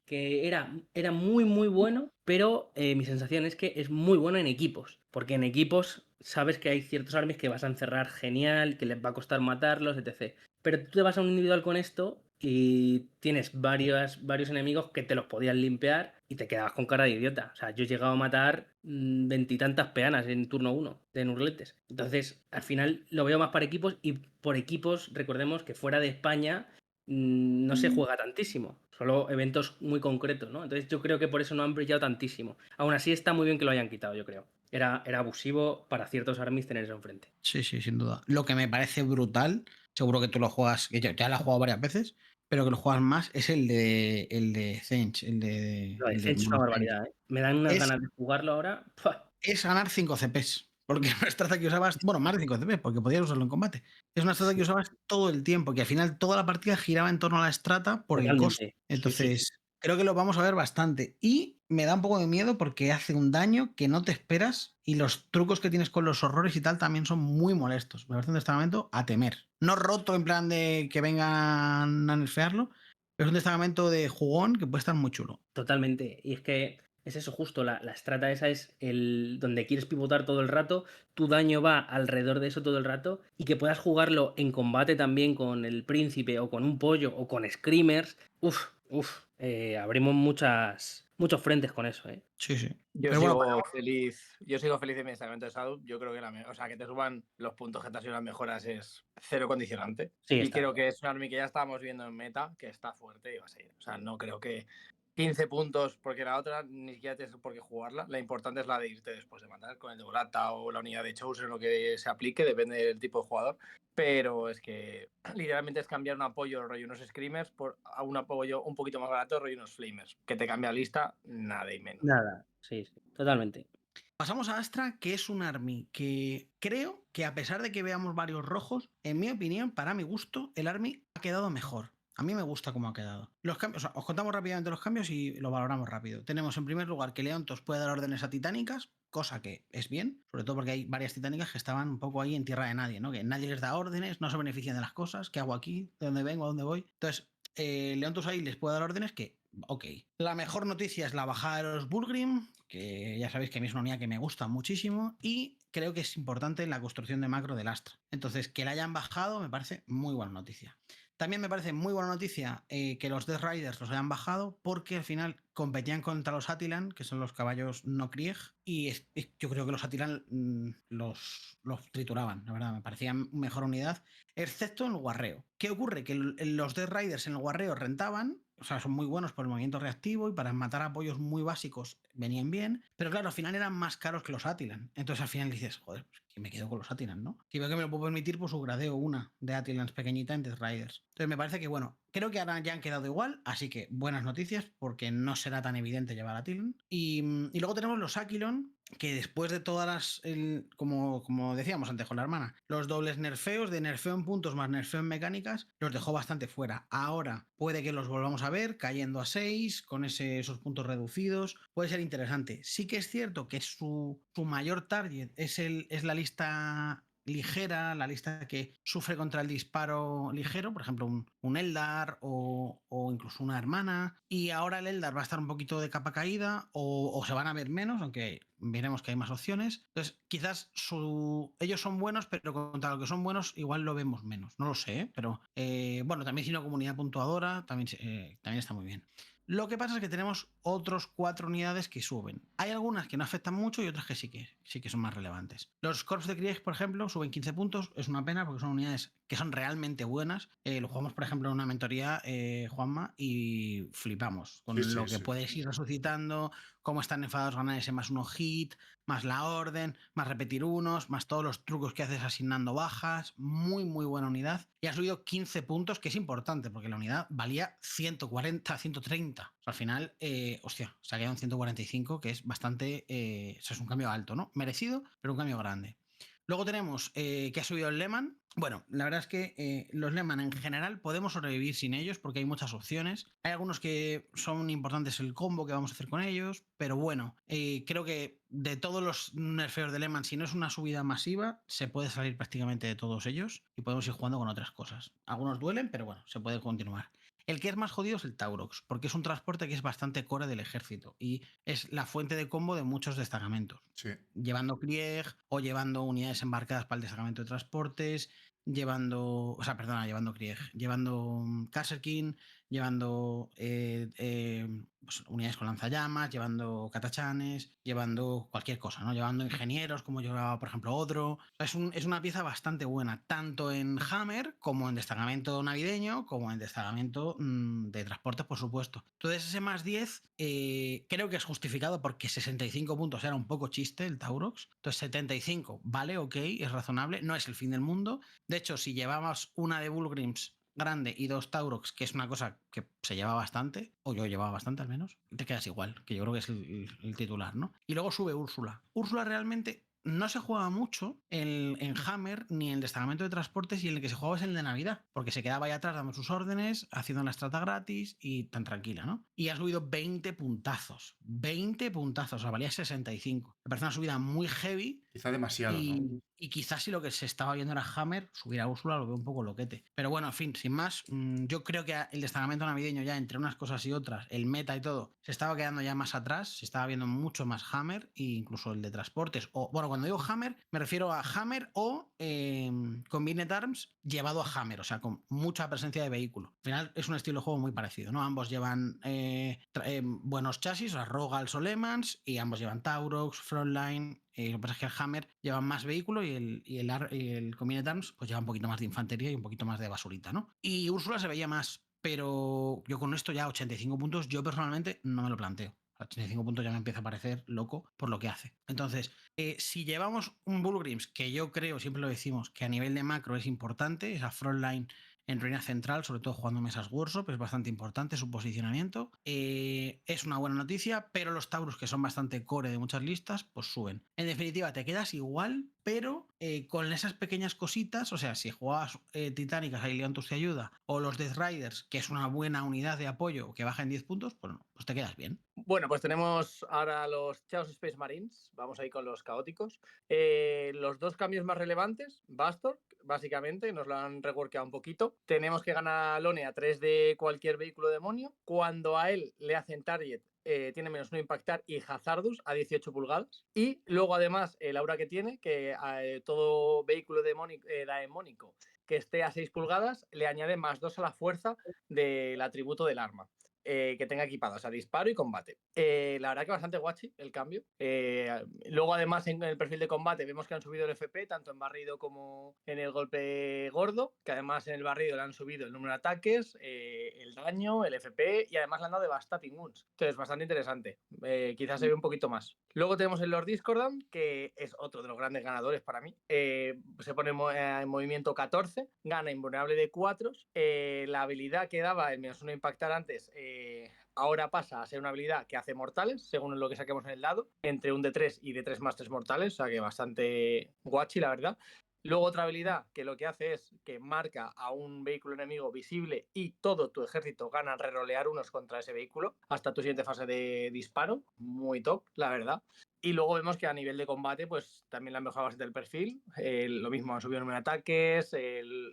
era muy bueno, pero mi sensación es que es muy bueno en equipos, porque en equipos sabes que hay ciertos armies que vas a encerrar genial, que les va a costar matarlos, etc. Pero tú te vas a un individual con esto y tienes varios enemigos que te los podías limpiar y te quedabas con cara de idiota. O sea, yo he llegado a matar 20 y tantas peanas en turno 1 de Nurgletes. Entonces, al final lo veo más para equipos, y por equipos, recordemos que fuera de España no se juega tantísimo, solo eventos muy concretos, ¿no? Entonces yo creo que por eso no han brillado tantísimo. Aún así está muy bien que lo hayan quitado, yo creo. era abusivo para ciertos armies tener eso enfrente. Sí, sí, sin duda. Lo que me parece brutal, seguro que tú lo juegas, que yo ya lo he jugado varias veces, pero que lo juegas más, es el de Zench, Lo de el de Zench es una Mono Zench. barbaridad, ¿eh? Me dan unas Es, ganas de jugarlo ahora. ¡Fua! es ganar 5 CPs. Porque es una estrategia que usabas, bueno, más de 5 CPs, porque podías usarlo en combate. Es una estrategia que usabas todo el tiempo, que al final toda la partida giraba en torno a la estrata por el coste. Totalmente. Sí, sí, sí. Entonces, creo que lo vamos a ver bastante. Y me da un poco de miedo porque hace un daño que no te esperas y los trucos que tienes con los horrores y tal también son muy molestos. Me parece un destacamento a temer. No roto en plan de que vengan a nerfearlo, pero es un destacamento de jugón que puede estar muy chulo. Totalmente. Y es que es eso justo, la estrata esa es el donde quieres pivotar todo el rato, tu daño va alrededor de eso todo el rato y que puedas jugarlo en combate también con el príncipe o con un pollo o con screamers. Abrimos muchos frentes con eso, ¿eh? Sí, sí. Yo Pero bueno, sigo feliz de mi destacamento de Shadow. Yo creo que o sea, que te suban los puntos que te han sido las mejoras es cero condicionante. Sí, Y está. creo que es un army que ya estábamos viendo en meta, que está fuerte y va a seguir. O sea, no creo que 15 puntos, porque la otra ni siquiera tienes por qué jugarla. La importante es la de irte después de matar con el de Borata o la unidad de Chosen, lo que se aplique, depende del tipo de jugador. Pero es que literalmente es cambiar un apoyo rollo unos Screamers a un apoyo un poquito más barato rollo unos Flamers. Que te cambia la lista, nada y menos. Nada, sí, totalmente. pasamos a Astra, que es un army que creo que a pesar de que veamos varios rojos, en mi opinión, para mi gusto, el army ha quedado mejor. A mí me gusta cómo ha quedado. Los cambios, o sea, os contamos rápidamente los cambios y lo valoramos rápido. Tenemos en primer lugar que Leontos puede dar órdenes a titánicas, cosa que es bien, sobre todo porque hay varias titánicas que estaban un poco ahí en tierra de nadie, ¿no? Que nadie les da órdenes, no se benefician de las cosas, ¿qué hago aquí? ¿De dónde vengo? ¿A dónde voy? Entonces, Leontos ahí les puede dar órdenes que, ok. La mejor noticia es la bajada de los Bullgrim, que ya sabéis que a mí es una unidad que me gusta muchísimo y creo que es importante en la construcción de macro del Astra. Entonces, que la hayan bajado me parece muy buena noticia. También me parece muy buena noticia que los Death Riders los hayan bajado porque al final competían contra los Attilan, que son los caballos no Krieg, y yo creo que los Attilan los trituraban, la verdad, me parecían mejor unidad, excepto en el guarreo. ¿Qué ocurre? Que los Death Riders en el guarreo rentaban, o sea, son muy buenos por el movimiento reactivo y para matar apoyos muy básicos venían bien, pero claro, al final eran más caros que los Attilan. Entonces al final dices, joder, pues que me quedo con los Attilan, ¿no? Que veo que me lo puedo permitir por su gradeo una de Attilans pequeñita en Death Riders. Entonces me parece que, bueno, creo que ahora ya han quedado igual, así que buenas noticias porque no será tan evidente llevar a Attilan. Y luego tenemos los Aquilon, que después de todas como decíamos antes con la hermana, los dobles nerfeos, de nerfeo en puntos más nerfeo en mecánicas, los dejó bastante fuera. Ahora puede que los volvamos a ver cayendo a 6, con esos puntos reducidos, puede ser interesante. Sí que es cierto que su mayor target es la lista ligera, la lista que sufre contra el disparo ligero, por ejemplo, un Eldar o incluso una hermana. Y ahora el Eldar va a estar un poquito de capa caída o se van a ver menos, aunque veremos que hay más opciones. Entonces, quizás ellos son buenos, pero contra lo que son buenos, igual lo vemos menos. No lo sé, ¿eh? Pero bueno, también siendo comunidad puntuadora, también está muy bien. Lo que pasa es que tenemos otros 4 unidades que suben. Hay algunas que no afectan mucho y otras que sí que son más relevantes. Los Corps de Krieg, por ejemplo, suben 15 puntos. Es una pena porque son unidades que son realmente buenas. Lo jugamos, por ejemplo, en una mentoría, Juanma, y flipamos con Sí, lo que sí. puedes ir resucitando, cómo están enfadados ganar ese más 1 hit, más la orden, más repetir unos, más todos los trucos que haces asignando bajas. Muy, muy buena unidad. Y ha subido 15 puntos, que es importante porque la unidad valía 140, 130. O sea, al final, hostia, se ha quedado en 145, que es bastante. Eso es un cambio alto, ¿no? Merecido, pero un cambio grande. Luego tenemos que ha subido el Lehman. Bueno, la verdad es que los Lehman en general podemos sobrevivir sin ellos porque hay muchas opciones. Hay algunos que son importantes el combo que vamos a hacer con ellos, pero bueno, creo que de todos los nerfeos de Lehman, si no es una subida masiva, se puede salir prácticamente de todos ellos y podemos ir jugando con otras cosas. Algunos duelen, pero bueno, se puede continuar. El que es más jodido es el Taurox, porque es un transporte que es bastante core del ejército y es la fuente de combo de muchos destacamentos. Sí. Llevando Krieg o llevando unidades embarcadas para el destacamento de transportes, llevando Krieg, llevando Kasserkin, llevando pues, unidades con lanzallamas, llevando katachanes, llevando cualquier cosa, ¿no? Llevando ingenieros, como llevaba, por ejemplo, Odro. O sea, es una pieza bastante buena, tanto en Hammer como en destacamento navideño, como en destacamento de transportes, por supuesto. Entonces, ese más 10 creo que es justificado porque 65 puntos era un poco chiste el Taurox. Entonces, 75, vale, ok, es razonable, no es el fin del mundo. De hecho, si llevabas una de Bullgrims grande y 2 Taurox, que es una cosa que se lleva bastante, o yo llevaba bastante al menos, te quedas igual, que yo creo que es el titular, ¿no? Y luego sube Úrsula. Úrsula realmente no se juega mucho en Hammer ni en el destacamento de transportes, y en el que se jugaba es el de Navidad, porque se quedaba ahí atrás dando sus órdenes, haciendo la estrata gratis y tan tranquila, ¿no? Y ha subido 20 puntazos. 20 puntazos, o sea, valía 65. Me parece una subida muy heavy. Quizá demasiado, ¿no? Y quizás si lo que se estaba viendo era Hammer, subir a Úrsula lo veo un poco loquete. Pero bueno, en fin, sin más, yo creo que el destacamento navideño ya entre unas cosas y otras, el meta y todo, se estaba quedando ya más atrás, se estaba viendo mucho más Hammer e incluso el de transportes. O bueno, cuando digo Hammer, me refiero a Hammer o Combined Arms llevado a Hammer, o sea, con mucha presencia de vehículo. Al final es un estilo de juego muy parecido, ¿no? Ambos llevan buenos chasis, o sea, Rogals o Lemans, y ambos llevan Taurox, Frontline. Lo que pasa es que el Hammer lleva más vehículo y el Combined Arms pues lleva un poquito más de infantería y un poquito más de basurita, ¿no? Y Úrsula se veía más, pero yo con esto ya 85 puntos, yo personalmente no me lo planteo. 85 puntos ya me empieza a parecer loco por lo que hace. Entonces, si llevamos un Bullgrims, que yo creo, siempre lo decimos, que a nivel de macro es importante, esa Frontline en ruina central, sobre todo jugando mesas Workshop, es bastante importante su posicionamiento. Es una buena noticia, pero los Taurus, que son bastante core de muchas listas, pues suben. En definitiva, te quedas igual, pero con esas pequeñas cositas, o sea, si jugabas Titánicas, ahí Leontus te ayuda, o los Death Riders, que es una buena unidad de apoyo que baja en 10 puntos, pues te quedas bien. Bueno, pues tenemos ahora los Chaos Space Marines. Vamos ahí con los caóticos. Los dos cambios más relevantes, Bastor, básicamente, nos lo han reworkado un poquito. Tenemos que ganar a Lone a 3 de cualquier vehículo demonio. Cuando a él le hacen target, tiene -1 impactar, y Hazardus a 18 pulgadas. Y luego, además, el aura que tiene, que todo vehículo daemónico que esté a 6 pulgadas le añade +2 a la fuerza del atributo del arma. Que tenga equipado, o sea, disparo y combate. La verdad que bastante guachi el cambio. Luego, además, en el perfil de combate vemos que han subido el FP, tanto en barrido como en el golpe gordo, que además en el barrido le han subido el número de ataques, el daño, el FP, y además le han dado Devastating Wounds. Entonces, bastante interesante. Quizás se ve un poquito más. Luego tenemos el Lord Discordant, que es otro de los grandes ganadores para mí. Se pone en movimiento 14, gana invulnerable de 4. La habilidad que daba el -1 impactar antes, ahora pasa a ser una habilidad que hace mortales, según lo que saquemos en el dado, entre un D3 y D3 más 3 mortales, o sea que bastante guachi, la verdad. Luego otra habilidad que lo que hace es que marca a un vehículo enemigo visible y todo tu ejército gana rerolear unos contra ese vehículo hasta tu siguiente fase de disparo. Muy top, la verdad. Y luego vemos que a nivel de combate, pues también le han mejorado bastante el perfil. Lo mismo, han subido el número de ataques,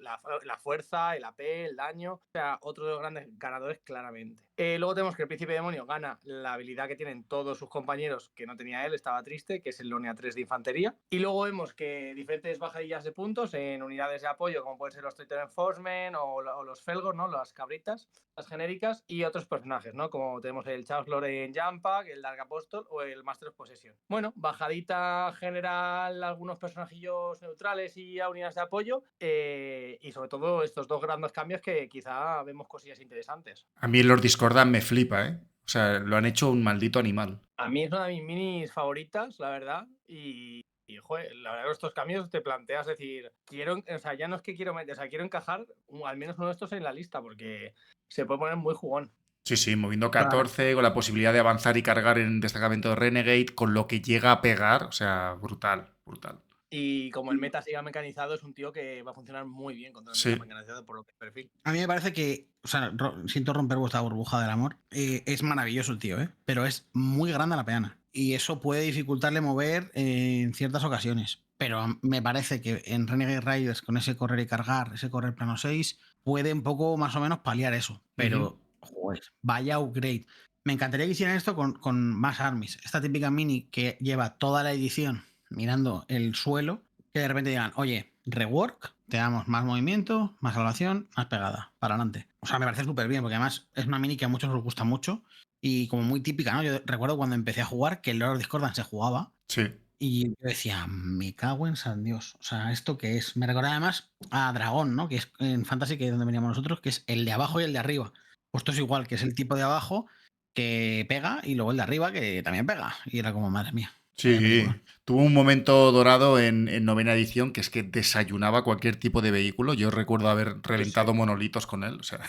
la fuerza, el AP, el daño. O sea, otro de los grandes ganadores, claramente. Luego tenemos que el Príncipe Demonio gana la habilidad que tienen todos sus compañeros, que no tenía él, estaba triste, que es el Lone A3 de infantería. Y luego vemos que diferentes bajadillas de puntos en unidades de apoyo, como pueden ser los Titan Enforcement o los Felgor, ¿no? Las cabritas, las genéricas, y otros personajes, ¿no? Como tenemos el Chaos Lord en Jump-Pack, el Dark Apostle o el Master of Possession. Bueno, bajadita general, algunos personajillos neutrales y a unidades de apoyo, y sobre todo estos dos grandes cambios que quizá vemos cosillas interesantes. A mí el Lord Discordan me flipa, ¿eh? O sea, lo han hecho un maldito animal. A mí es una de mis minis favoritas, la verdad, y joder, la verdad que estos cambios te planteas decir, o sea, ya no es que quiero meter, o sea, quiero encajar al menos uno de estos en la lista, porque se puede poner muy jugón. Sí, sí, moviendo 14, con la posibilidad de avanzar y cargar en destacamento de Renegade, con lo que llega a pegar, o sea, brutal, brutal. Y como el meta siga mecanizado, es un tío que va a funcionar muy bien contra el Sí. meta mecanizado por lo que es perfil. A mí me parece que, o sea, siento romper vuestra burbuja del amor. Es maravilloso el tío, pero es muy grande la peana. Y eso puede dificultarle mover en ciertas ocasiones. Pero me parece que en Renegade Riders, con ese correr y cargar, ese correr plano 6, puede un poco más o menos paliar eso. Pero, joder, vaya upgrade. Me encantaría que hicieran esto con más armies. Esta típica mini que lleva toda la edición mirando el suelo, que de repente digan, oye, rework, Te damos más movimiento, más salvación, más pegada, para adelante. O sea, me parece súper bien, porque además es una mini que a muchos nos gusta mucho y como muy típica, ¿no? Yo recuerdo cuando empecé a jugar que el Lord of Discordance se jugaba Sí. y yo decía, me cago en San Dios. O sea, ¿esto qué es? Me recuerda además a Dragón, ¿no? Que es en Fantasy, que es donde veníamos nosotros, que es el de abajo y el de arriba. Pues esto es igual, que es el tipo de abajo que pega y luego el de arriba que también pega. Y era como, madre mía. Vaya película. Sí, tuvo un momento dorado en novena edición que es que desayunaba cualquier tipo de vehículo. Yo recuerdo haber reventado monolitos con él. O sea,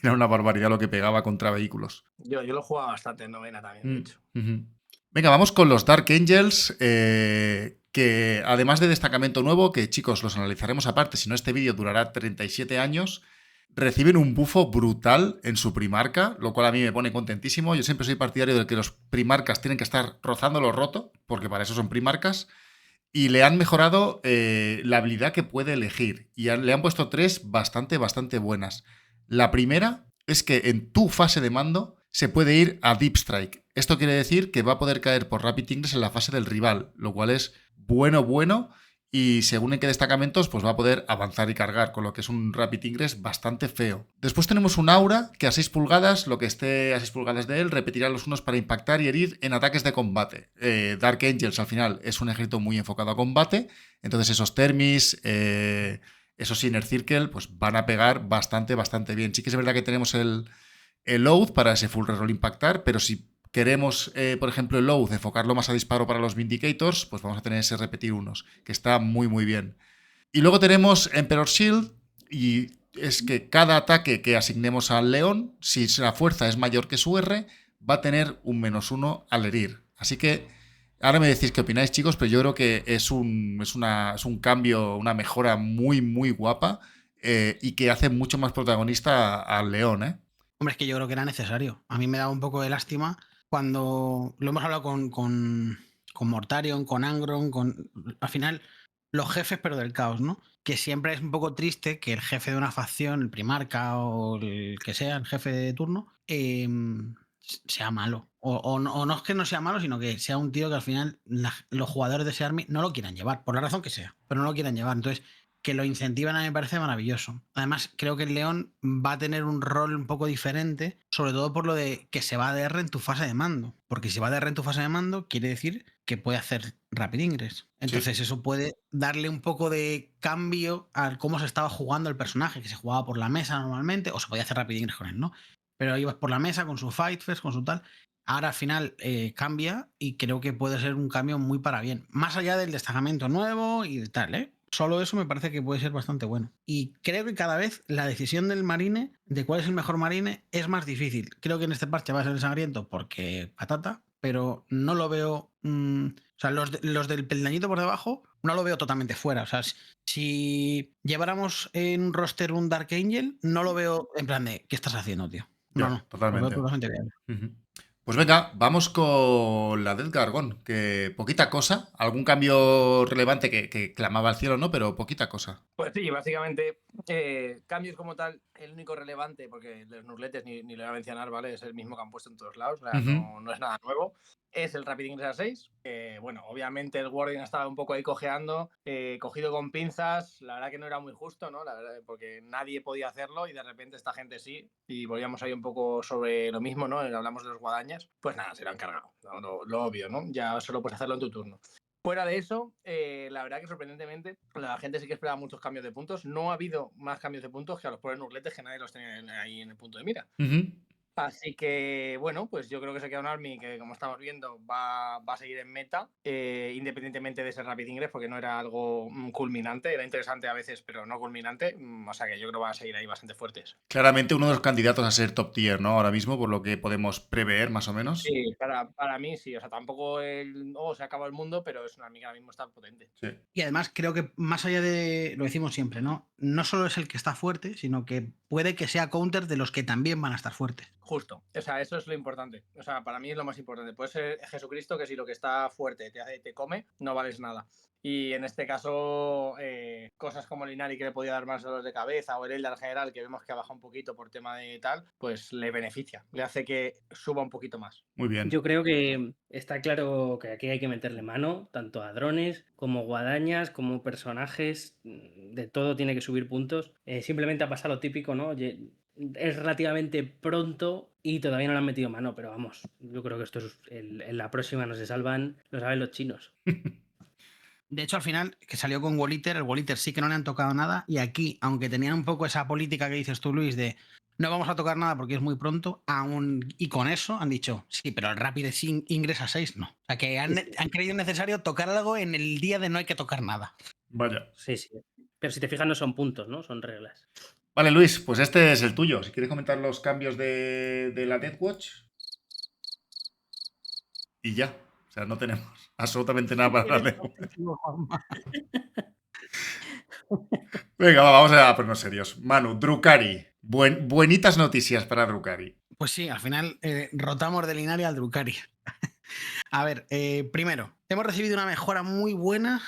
era una barbaridad lo que pegaba contra vehículos. Yo lo jugaba bastante en novena también, de hecho. Ujú. Venga, vamos con los Dark Angels, que además de destacamento nuevo, que chicos, los analizaremos aparte, si no este vídeo durará 37 años, reciben un bufo brutal en su primarca, lo cual a mí me pone contentísimo. Yo siempre soy partidario de que los primarcas tienen que estar rozando lo roto, porque para eso son primarcas, y le han mejorado la habilidad que puede elegir, y le han puesto 3 bastante buenas. La primera es que en tu fase de mando se puede ir a Deep Strike. Esto quiere decir que va a poder caer por Rapid Ingress en la fase del rival, lo cual es bueno, y según en qué destacamentos, pues va a poder avanzar y cargar, con lo que es un Rapid Ingress bastante feo. Después tenemos un aura que a 6 pulgadas, lo que esté a 6 pulgadas de él, repetirá los unos para impactar y herir en ataques de combate. Dark Angels al final es un ejército muy enfocado a combate, entonces esos Termis, esos Inner Circle, pues van a pegar bastante bien. Sí que es verdad que tenemos el Load para ese full reroll impactar, pero si queremos, por ejemplo, el Load, enfocarlo más a disparo para los Vindicators, pues vamos a tener ese repetir unos, que está muy bien. Y luego tenemos Emperor Shield, y es que cada ataque que asignemos al león, si la fuerza es mayor que su R, va a tener un -1 al herir. Así que ahora me decís qué opináis, chicos, pero yo creo que es un cambio, una mejora muy guapa, y que hace mucho más protagonista al león, ¿eh? Hombre, es que yo creo que era necesario. A mí me daba un poco de lástima cuando lo hemos hablado con Mortarion, con Angron, al final los jefes, pero del caos, ¿no? Que siempre es un poco triste que el jefe de una facción, el primarca o el que sea, el jefe de turno, sea malo. O no es que no sea malo, sino que sea un tío que al final los jugadores de ese army no lo quieran llevar, por la razón que sea, pero no lo quieran llevar. Entonces, que lo incentivan a mí me parece maravilloso. Además, creo que el León va a tener un rol un poco diferente, sobre todo por lo de que se va a DR en tu fase de mando. Porque si va a DR en tu fase de mando, quiere decir que puede hacer Rapid Ingress. Entonces, Sí. eso puede darle un poco de cambio a cómo se estaba jugando el personaje, que se jugaba por la mesa normalmente, o se podía hacer Rapid Ingress con él, ¿no? Pero ibas por la mesa con su Fight Fest, con su tal. Ahora al final cambia y creo que puede ser un cambio muy para bien. Más allá del destacamento nuevo y de tal, ¿eh? Solo eso me parece que puede ser bastante bueno. Y creo que cada vez la decisión del marine, de cuál es el mejor marine, es más difícil. Creo que en este parche va a ser el sangriento porque patata, pero no lo veo... o sea, los del peldañito por debajo no lo veo totalmente fuera. O sea, si lleváramos en un roster un Dark Angel, no lo veo en plan de, ¿qué estás haciendo, tío? No, Ya, lo veo totalmente. totalmente bien. Ujú. Pues venga, vamos con la Death Gargón, que poquita cosa, algún cambio relevante que clamaba al cielo, ¿no? Pero poquita cosa. Pues sí, básicamente, cambios como tal, el único relevante, porque los nurletes ni lo voy a mencionar, ¿vale? Es el mismo que han puesto en todos lados, o sea, no es nada nuevo. Es el Rapid Ingress a 6. Bueno, obviamente el Warden estaba un poco ahí cojeando, cogido con pinzas. La verdad que no era muy justo, ¿no? La verdad, porque nadie podía hacerlo y de repente esta gente sí. Y volvíamos ahí un poco sobre lo mismo, ¿no? Hablamos de los guadañas. Pues nada, se lo han cargado. Lo obvio, ¿no? Ya solo puedes hacerlo en tu turno. Fuera de eso, la verdad que sorprendentemente la gente sí que esperaba muchos cambios de puntos. No ha habido más cambios de puntos que a los pobres nurletes que nadie los tenía ahí en el punto de mira. Así que, bueno, pues yo creo que se queda un army que, como estamos viendo, va a seguir en meta, independientemente de ese Rapid Ingress, porque no era algo culminante, era interesante a veces, pero no culminante, o sea que yo creo que va a seguir ahí bastante fuertes. Claramente uno de los candidatos a ser top tier, ¿no? Ahora mismo, por lo que podemos prever, más o menos. Sí, para mí sí, o sea, tampoco se acaba el mundo, pero es un army que ahora mismo está potente. Sí. Y además creo que más allá de, lo decimos siempre, ¿no? No solo es el que está fuerte, sino que puede que sea counter de los que también van a estar fuertes. Justo, o sea, eso es lo importante. O sea, para mí es lo más importante. Puede ser Jesucristo que si lo que está fuerte te come, no vales nada. Y en este caso, cosas como el Inari que le podía dar más dolor de cabeza o el Eldar general que vemos que ha bajado un poquito por tema de tal, pues le beneficia, le hace que suba un poquito más. Muy bien. Yo creo que está claro que aquí hay que meterle mano, tanto a drones como guadañas, como personajes, de todo tiene que subir puntos. Simplemente ha pasado lo típico, ¿no? Es relativamente pronto y todavía no le han metido mano, pero vamos, yo creo que esto es en la próxima no se salvan, lo saben los chinos. De hecho, al final, que salió con Walliter, el Walliter sí que no le han tocado nada. Y aquí, aunque tenían un poco esa política que dices tú, Luis, de no vamos a tocar nada porque es muy pronto, aún y con eso han dicho, sí, pero el Rapid ingresa 6, no. O sea, que han creído necesario tocar algo en el día de no hay que tocar nada. Vaya. Sí, sí. Pero si te fijas, no son puntos, ¿no? Son reglas. Vale, Luis, pues este es el tuyo. Si quieres comentar los cambios de la Deathwatch. Y ya. O sea, no tenemos absolutamente nada para hablar de. Venga, vamos a ponernos serios. Manu, Drukhari. Buenitas noticias para Drukhari. Pues sí, al final rotamos del Inari al Drukhari. A ver, primero, hemos recibido una mejora muy buena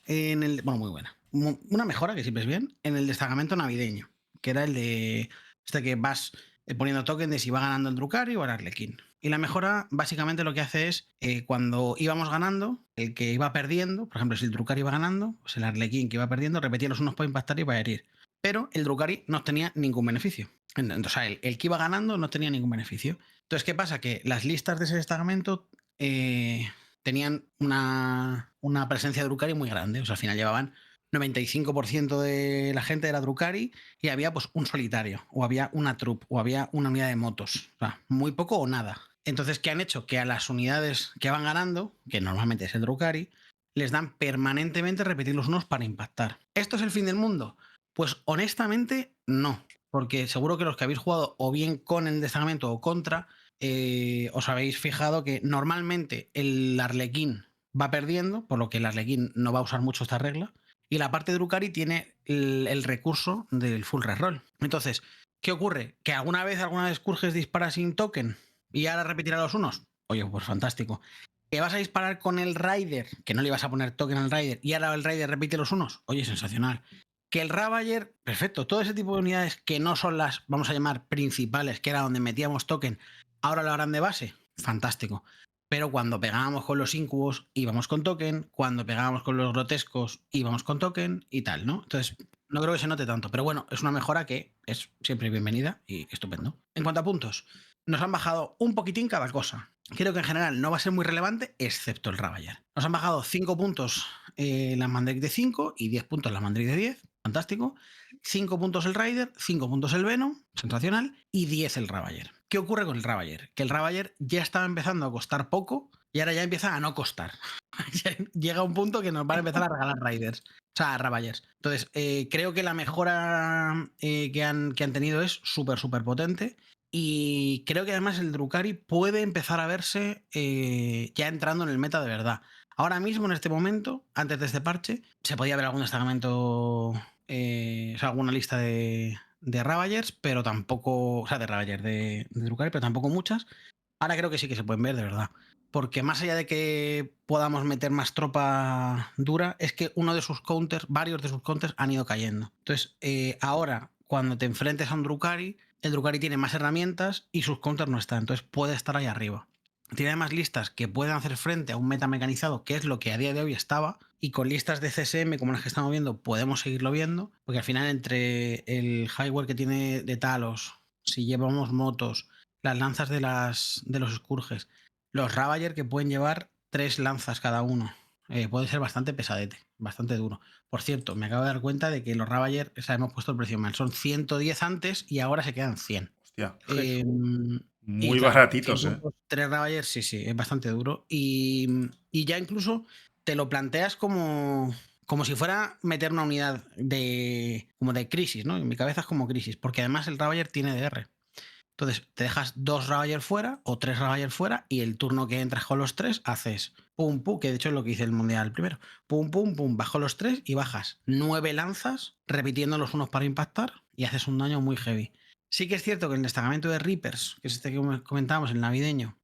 en el. Bueno, muy buena. Una mejora, que siempre es bien, en el destacamento navideño, que era el de. Este que vas poniendo tokens de si va ganando el Drukhari o el Arlequín. Y la mejora, básicamente, lo que hace es cuando íbamos ganando, el que iba perdiendo, por ejemplo, si el Drukhari iba ganando, pues el Arlequín que iba perdiendo repetía los unos para impactar y para herir. Pero el Drukhari no tenía ningún beneficio. O sea, el que iba ganando no tenía ningún beneficio. Entonces, ¿qué pasa? Que las listas de ese destacamento tenían una presencia de Drukhari muy grande. O sea, al final llevaban 95% de la gente era Drukhari y había pues un solitario, o había una troupe, o había una unidad de motos. O sea, muy poco o nada. Entonces, ¿qué han hecho? Que a las unidades que van ganando, que normalmente es el Drukhari, les dan permanentemente repetir los unos para impactar. ¿Esto es el fin del mundo? Pues honestamente no, porque seguro que los que habéis jugado o bien con el destacamento o contra, os habéis fijado que normalmente el Arlequín va perdiendo, por lo que el Arlequín no va a usar mucho esta regla, y la parte de Drukhari tiene el recurso del full reroll. Entonces, ¿qué ocurre? ¿Que alguna vez Scourge dispara sin token y ahora repetirá los unos? Oye, pues fantástico. ¿Que vas a disparar con el Rider, que no le ibas a poner token al Rider, y ahora el Rider repite los unos? Oye, sensacional. Que el Ravager, perfecto. Todo ese tipo de unidades que no son las, vamos a llamar, principales, que era donde metíamos token, ahora lo harán de base. Fantástico. Pero cuando pegábamos con los incubos, íbamos con token. Cuando pegábamos con los grotescos, íbamos con token y tal, ¿no? Entonces, no creo que se note tanto. Pero bueno, es una mejora que es siempre bienvenida y estupendo. En cuanto a puntos, nos han bajado un poquitín cada cosa. Creo que en general no va a ser muy relevante, excepto el Ravager. Nos han bajado 5 puntos la Mandrake de 5 y 10 puntos la Mandrake de 10. Fantástico. 5 puntos el Rider, 5 puntos el Venom, sensacional, y 10 el Ravager. ¿Qué ocurre con el Ravager? Que el Ravager ya estaba empezando a costar poco y ahora ya empieza a no costar. Llega un punto que nos van a empezar a regalar Riders, o sea, Ravagers. Entonces, creo que la mejora que han tenido es súper, súper potente. Y creo que además el Drukhari puede empezar a verse ya entrando en el meta de verdad. Ahora mismo, en este momento, antes de este parche, se podía ver algún destacamento, o sea, alguna lista de Ravagers, pero tampoco, o sea, de Ravagers de Drukhari, pero tampoco muchas. Ahora creo que sí que se pueden ver, de verdad. Porque más allá de que podamos meter más tropa dura, es que uno de sus counters, varios de sus counters han ido cayendo. Entonces, ahora, cuando te enfrentes a un Drukhari, el Drukhari tiene más herramientas y sus counters no están. Entonces, puede estar ahí arriba. Tiene además listas que pueden hacer frente a un meta mecanizado, que es lo que a día de hoy estaba, y con listas de CSM como las que estamos viendo, podemos seguirlo viendo, porque al final entre el highware que tiene de Talos, si llevamos motos, las lanzas de los Scourges, los Ravager que pueden llevar 3 lanzas cada uno, puede ser bastante pesadete, bastante duro. Por cierto, me acabo de dar cuenta de que los Ravager, o sea, hemos puesto el precio mal, son 110 antes y ahora se quedan 100. Hostia. Muy baratitos, 3 Ravagers, sí, es bastante duro. Y ya incluso te lo planteas como si fuera meter una unidad como de crisis, ¿no? En mi cabeza es como crisis, porque además el Ravager tiene DR. Entonces te dejas 2 Ravager fuera o 3 Ravager fuera y el turno que entras con los 3 haces pum, pum, que de hecho es lo que hice el mundial primero. Pum, pum, pum, bajo los 3 y bajas 9 lanzas repitiendo los unos para impactar y haces un daño muy heavy. Sí que es cierto que el destacamento de Reapers, que es este que comentábamos, el navideño,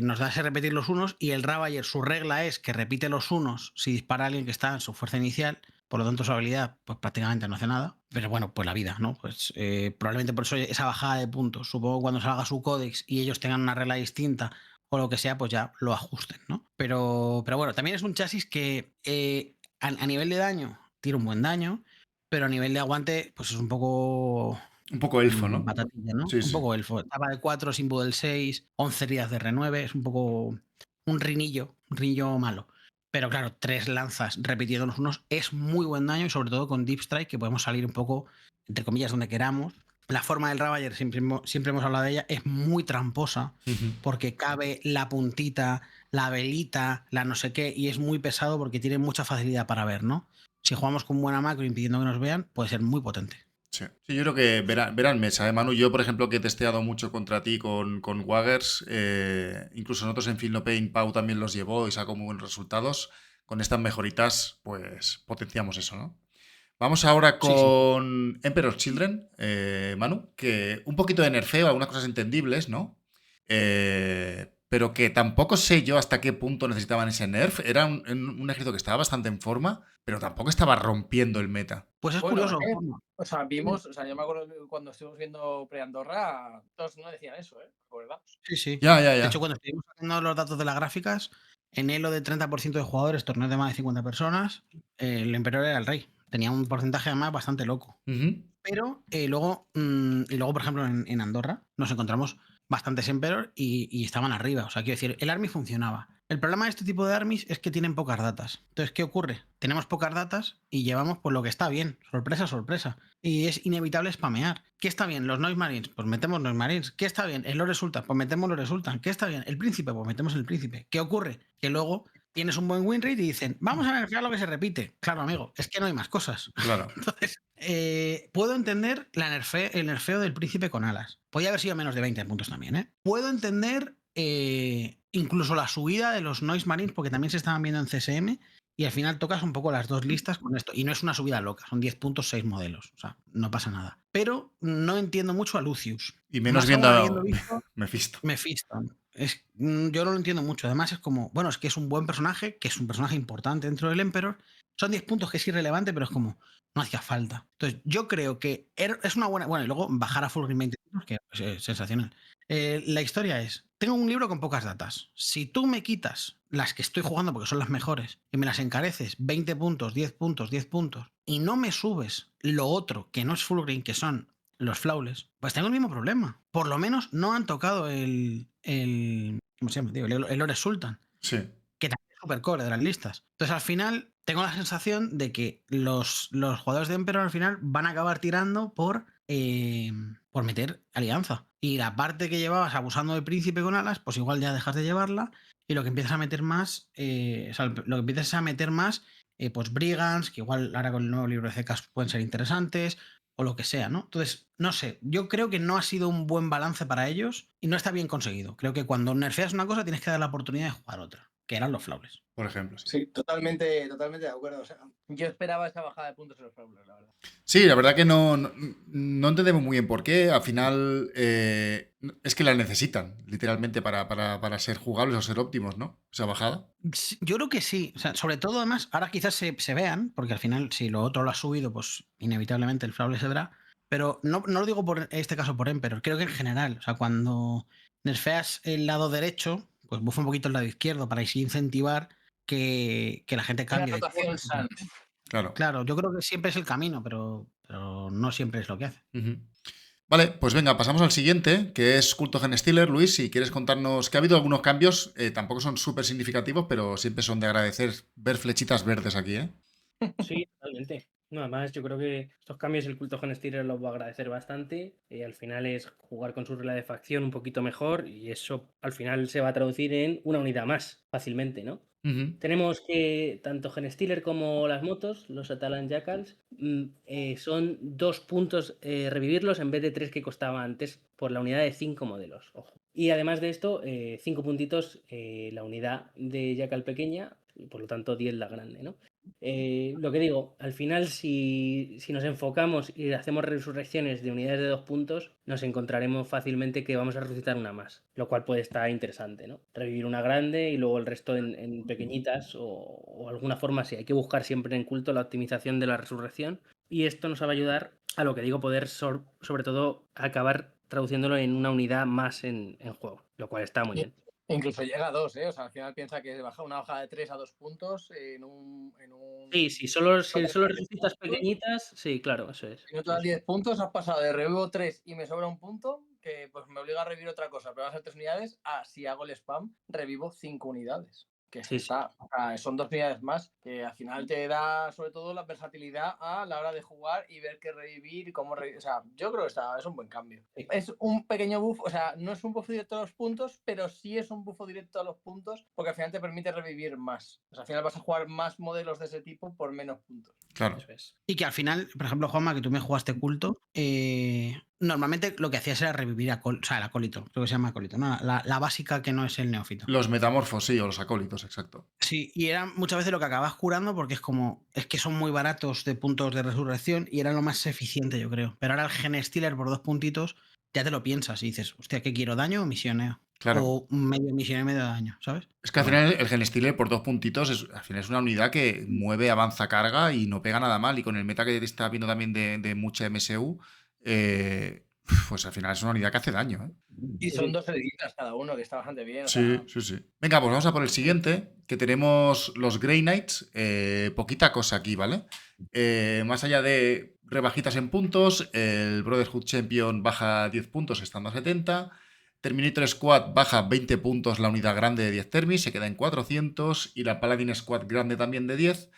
nos da ese repetir los unos, y el Ravager, su regla es que repite los unos si dispara a alguien que está en su fuerza inicial. Por lo tanto, su habilidad pues prácticamente no hace nada. Pero bueno, pues la vida, ¿no? Pues probablemente por eso esa bajada de puntos. Supongo que cuando salga su códex y ellos tengan una regla distinta o lo que sea, pues ya lo ajusten, ¿no? Pero bueno, también es un chasis que a nivel de daño tira un buen daño, pero a nivel de aguante, pues es un poco Un poco elfo, ¿no? batatilla, ¿no? Sí, Un sí. poco elfo. Tapa de 4, Simbo del 6, 11 heridas de R9, es un poco un rinillo malo. Pero claro, 3 lanzas repitiéndonos unos es muy buen daño, y sobre todo con Deep Strike, que podemos salir un poco, entre comillas, donde queramos. La forma del Ravager, siempre hemos hablado de ella, es muy tramposa, porque cabe la puntita, la velita, la no sé qué, y es muy pesado porque tiene mucha facilidad para ver, ¿no? Si jugamos con buena macro impidiendo que nos vean, puede ser muy potente. Sí. Sí, yo creo que verán mesa, ¿eh, Manu? Yo, por ejemplo, que he testeado mucho contra ti con Waggers, incluso nosotros en Feel No Pain, Pau también los llevó y sacó muy buenos resultados. Con estas mejoritas, pues potenciamos eso, ¿no? Vamos ahora Sí, sí. con Emperor's Children, Manu, que un poquito de nerfeo, algunas cosas entendibles, ¿no? Pero que tampoco sé yo hasta qué punto necesitaban ese nerf. Era un ejército que estaba bastante en forma, pero tampoco estaba rompiendo el meta. Pues es Bueno, curioso. o sea, vimos, o sea, yo me acuerdo que cuando estuvimos viendo Pre-Andorra, todos no decían eso, ¿verdad? Sí, sí. Ya, ya, De ya. hecho, cuando estuvimos sacando los datos de las gráficas, en Elo de 30% de jugadores, torneos de más de 50 personas, el Emperador era el rey. Tenía un porcentaje además bastante loco. Ujú. Pero luego, por ejemplo, en Andorra nos encontramos bastantes Emperor y estaban arriba. O sea, quiero decir, el Army funcionaba. El problema de este tipo de armies es que tienen pocas datas. Entonces, ¿qué ocurre? Tenemos pocas datas y llevamos pues lo que está bien. Sorpresa, sorpresa. Y es inevitable spamear. ¿Qué está bien? Los Noise Marines, pues metemos Noise Marines. ¿Qué está bien? El Lore Sultan, pues metemos Lore Sultan. ¿Qué está bien? El Príncipe, pues metemos el Príncipe. ¿Qué ocurre? Que luego tienes un buen win rate y dicen, vamos a nerfear lo que se repite. Claro, amigo, es que no hay más cosas. Claro. Entonces, puedo entender el nerfeo del Príncipe con alas. Podría haber sido menos de 20 puntos también, ¿eh? Puedo entender incluso la subida de los Noise Marines, porque también se estaban viendo en CSM, y al final tocas un poco las dos listas con esto. Y no es una subida loca, son 10 puntos, 6 modelos. O sea, no pasa nada. Pero no entiendo mucho a Lucius. Y menos Más viendo aún a habiendo visto Mephisto. Mephisto. Yo no lo entiendo mucho. Además, es como, bueno, es que es un buen personaje, que es un personaje importante dentro del Emperor. Son 10 puntos que es irrelevante, pero es como, no hacía falta. Entonces, yo creo que es una buena. Bueno, y luego bajar a Fulgrim 20 puntos, que es sensacional. La historia es: tengo un libro con pocas datas. Si tú me quitas las que estoy jugando porque son las mejores y me las encareces 20 puntos, 10 puntos, 10 puntos, y no me subes lo otro que no es Fulgrim, que son los flawless, pues tengo el mismo problema. Por lo menos no han tocado ¿cómo se llama, tío? El Lore Sultan, Sí. que también es super core de las listas. Entonces, al final, tengo la sensación de que los jugadores de Emperor al final van a acabar tirando por meter alianza. Y la parte que llevabas abusando del Príncipe con alas, pues igual ya dejas de llevarla, y lo que empiezas a meter más, pues Brigands, que igual ahora con el nuevo libro de Cecas pueden ser interesantes, o lo que sea, ¿no? Entonces, no sé, yo creo que no ha sido un buen balance para ellos y no está bien conseguido. Creo que cuando nerfeas una cosa tienes que dar la oportunidad de jugar otra, que eran los flawless. Por ejemplo, sí. Sí, totalmente de acuerdo. O sea, yo esperaba esa bajada de puntos en los Frawlers, la verdad. Sí, la verdad que no entendemos muy bien por qué. Al final es que la necesitan, literalmente, para ser jugables o ser óptimos, ¿no? Esa bajada. Yo creo que sí. O sea, sobre todo, además, ahora quizás se vean, porque al final, si lo otro lo has subido, pues inevitablemente el flawless se verá. Pero no lo digo por este caso por Emperor, creo que en general. O sea, cuando nerfeas el lado derecho, pues bufa un poquito el lado izquierdo para así incentivar que la gente Una cambie de rotación color. sana. Claro. Claro, yo creo que siempre es el camino, pero no siempre es lo que hace. Ujú. Vale, pues venga, pasamos al siguiente, que es Culto Genestealer. Luis, si quieres contarnos que ha habido algunos cambios, tampoco son súper significativos, pero siempre son de agradecer ver flechitas verdes aquí, ¿eh? Sí, totalmente. No, además, yo creo que estos cambios el culto Genestealer los va a agradecer bastante. Al final es jugar con su regla de facción un poquito mejor y eso al final se va a traducir en una unidad más fácilmente, ¿no? Ujú. Tenemos que tanto Genestealer como las motos, los Atalan Jackals, son 2 puntos revivirlos en vez de 3 que costaba antes por la unidad de 5 modelos. Ojo. Y además de esto, 5 puntitos la unidad de Jackal pequeña y por lo tanto 10 la grande, ¿no? Lo que digo, al final si nos enfocamos y hacemos resurrecciones de unidades de 2 puntos, nos encontraremos fácilmente que vamos a resucitar una más, lo cual puede estar interesante, ¿no? Revivir una grande y luego el resto en pequeñitas o alguna forma así. Hay que buscar siempre en culto la optimización de la resurrección y esto nos va a ayudar a lo que digo, poder sobre todo acabar traduciéndolo en una unidad más en juego, lo cual está muy bien. Incluso llega a 2, ¿eh? O sea, al final piensa que baja una hoja de 3 a 2 puntos en un... Sí, si solo resucitas pequeñitas, sí, claro, eso es. Si no te das 10 puntos, has pasado de revivo 3 y me sobra un punto, que pues me obliga a revivir otra cosa, pero van a ser 3 unidades, si hago el spam, revivo 5 unidades. Que Sí, está, o sea, son 2 unidades más, que al final te da sobre todo la versatilidad a la hora de jugar y ver qué revivir y cómo revivir. O sea, yo creo que es un buen cambio. Sí. Es un pequeño buff, o sea, no es un buff directo a los puntos, pero sí es un buff directo a los puntos, porque al final te permite revivir más. O sea, al final vas a jugar más modelos de ese tipo por menos puntos. Claro. Eso es. Y que al final, por ejemplo, Juanma, que tú me jugaste culto, normalmente lo que hacías era revivir el acólito, creo que se llama acólito, ¿no? La básica que no es el neófito. Los metamorfos, sí, o los acólitos, exacto. Sí, y era muchas veces lo que acabas curando porque es que son muy baratos de puntos de resurrección y era lo más eficiente, yo creo. Pero ahora el Genestealer por 2 puntitos, ya te lo piensas y dices, hostia, ¿qué quiero? ¿Daño o misioneo? Claro. O medio misioneo y medio daño, ¿sabes? Es que al final el Genestealer por 2 puntitos al final es una unidad que mueve, avanza, carga y no pega nada mal. Y con el meta que está viendo también de mucha MSU, pues al final es una unidad que hace daño. Y son 2 heriditas cada uno, que está bastante bien. Sí, sí. Venga, pues vamos a por el siguiente, que tenemos los Grey Knights. Poquita cosa aquí, ¿vale? Más allá de rebajitas en puntos, el Brotherhood Champion baja 10 puntos estando a 70. Terminator Squad baja 20 puntos la unidad grande de 10 termis, se queda en 400. Y la Paladin Squad grande también de 10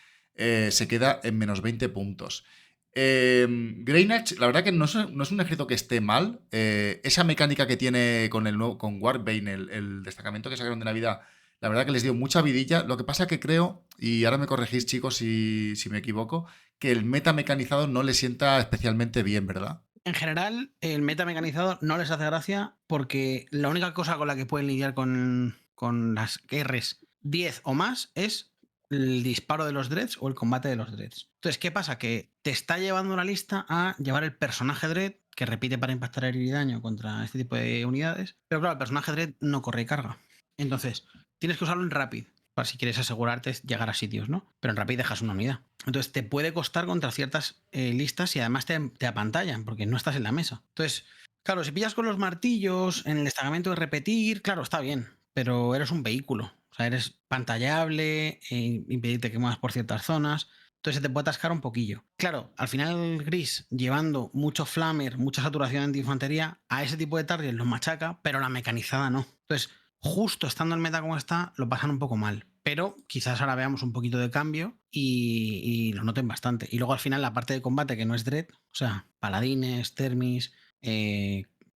se queda en menos 20 puntos. Grey Knights, la verdad que no es un ejército que esté mal. Esa mecánica que tiene con Warbane, el destacamento que sacaron de Navidad, la verdad que les dio mucha vidilla. Lo que pasa que creo, y ahora me corregís chicos si me equivoco, que el meta mecanizado no le sienta especialmente bien, ¿verdad? En general, el meta mecanizado no les hace gracia porque la única cosa con la que pueden lidiar con las Rs 10 o más es el disparo de los dreads o el combate de los dreads. Entonces, ¿qué pasa? Que te está llevando la lista a llevar el personaje dread, que repite para impactar herir y daño contra este tipo de unidades, pero claro, el personaje dread no corre y carga. Entonces, tienes que usarlo en Rapid para si quieres asegurarte llegar a sitios, ¿no? Pero en Rapid dejas una unidad. Entonces te puede costar contra ciertas listas y además te apantallan porque no estás en la mesa. Entonces, claro, si pillas con los martillos en el destacamento de repetir, claro, está bien, pero eres un vehículo. O sea, eres pantallable, impedirte que muevas por ciertas zonas. Entonces se te puede atascar un poquillo. Claro, al final el gris, llevando mucho flamer, mucha saturación de infantería, a ese tipo de targets los machaca, pero la mecanizada no. Entonces, justo estando el meta como está, lo pasan un poco mal. Pero quizás ahora veamos un poquito de cambio y lo noten bastante. Y luego al final la parte de combate que no es Dread, o sea, paladines, termis,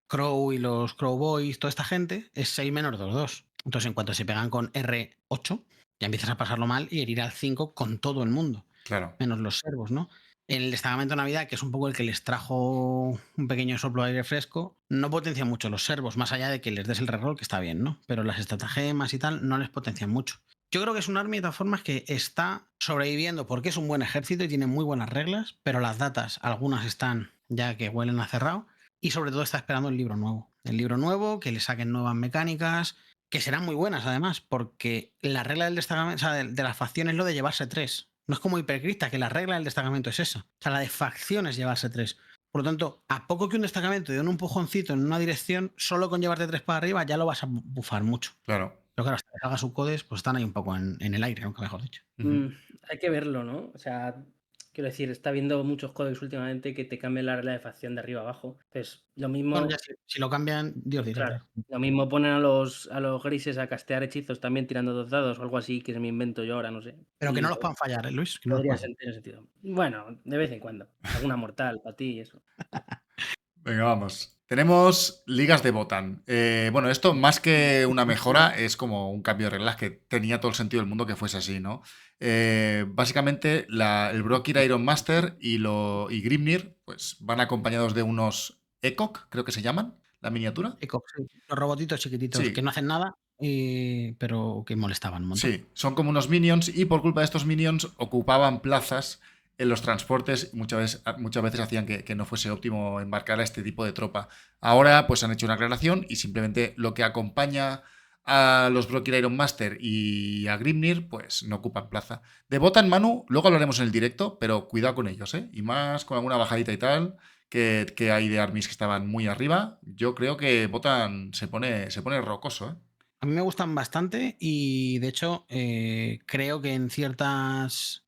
Crow y los Crow Boys, toda esta gente, es 6 menos 2-2. Entonces en cuanto se pegan con R8, ya empiezas a pasarlo mal y herir al 5 con todo el mundo. Claro. Menos los servos, ¿no? En el destacamento de Navidad, que es un poco el que les trajo un pequeño soplo de aire fresco, no potencia mucho los servos, más allá de que les des el reroll, que está bien, ¿no? Pero las estratagemas y tal no les potencian mucho. Yo creo que es un army de todas formas que está sobreviviendo porque es un buen ejército y tiene muy buenas reglas, pero las datas, algunas están ya que huelen a cerrado y sobre todo está esperando el libro nuevo. El libro nuevo, que le saquen nuevas mecánicas, que serán muy buenas además, porque la regla del destacamento, o sea, de las facciones es lo de llevarse 3. No es como Hipercrista, que la regla del destacamento es esa. O sea, la de facciones llevarse 3. Por lo tanto, a poco que un destacamento dé un empujoncito en una dirección, solo con llevarte 3 para arriba ya lo vas a bufar mucho. Claro. Pero claro, hasta que haga su codes, pues están ahí un poco en el aire, nunca mejor dicho. Hay que verlo, ¿no? O sea, quiero decir, está viendo muchos códex últimamente que te cambian la regla de facción de arriba a abajo. Entonces, lo mismo. Bueno, ya si lo cambian, Dios dirá. Claro. Lo mismo ponen a los grises a castear hechizos también tirando 2 dados o algo así que se me invento yo ahora, no sé. Pero que no los puedan fallar, ¿eh, Luis? Que no Podría ser, tiene sentido. Bueno, de vez en cuando. Alguna mortal para ti y eso. Venga, vamos. Tenemos ligas de Botan. Bueno, esto más que una mejora es como un cambio de reglas que tenía todo el sentido del mundo que fuese así, ¿no? Básicamente el Brokir Iron Master y Grimnir pues van acompañados de unos Ekok, creo que se llaman, la miniatura. Ekok, sí. Los robotitos chiquititos Sí. que no hacen nada, pero que molestaban un montón. Sí, son como unos minions y por culpa de estos minions ocupaban plazas en los transportes y muchas veces hacían que no fuese óptimo embarcar a este tipo de tropa. Ahora pues han hecho una aclaración y simplemente lo que acompaña a los Brokir Iron Master y a Grimnir pues no ocupan plaza. De Botan, Manu, luego hablaremos en el directo, pero cuidado con ellos, ¿eh? Y más con alguna bajadita y tal que hay de armies que estaban muy arriba. Yo creo que Botan se pone rocoso, ¿eh? A mí me gustan bastante y de hecho creo que en ciertos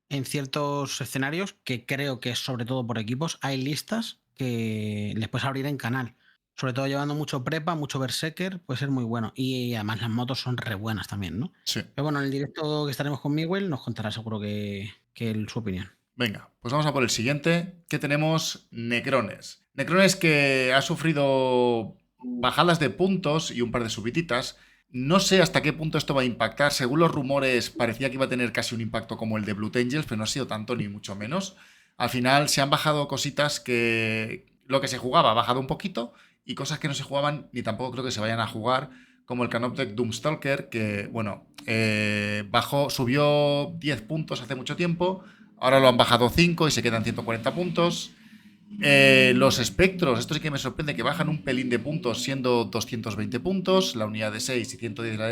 escenarios, que creo que es sobre todo por equipos, hay listas que les puedes abrir en canal. Sobre todo llevando mucho prepa, mucho berserker, puede ser muy bueno. Y además las motos son re buenas también, ¿no? Sí. Pero bueno, en el directo que estaremos con Miguel nos contará seguro que su opinión. Venga, pues vamos a por el siguiente, que tenemos Necrones. Necrones que ha sufrido bajadas de puntos y un par de subititas. No sé hasta qué punto esto va a impactar. Según los rumores, parecía que iba a tener casi un impacto como el de Blood Angels, pero no ha sido tanto ni mucho menos. Al final se han bajado cositas que lo que se jugaba ha bajado un poquito y cosas que no se jugaban ni tampoco creo que se vayan a jugar, como el Canoptek Doomstalker, que, bueno, subió 10 puntos hace mucho tiempo, ahora lo han bajado 5 y se quedan 140 puntos. Los espectros, esto sí que me sorprende que bajan un pelín de puntos siendo 220 puntos, la unidad de 6 y 110 la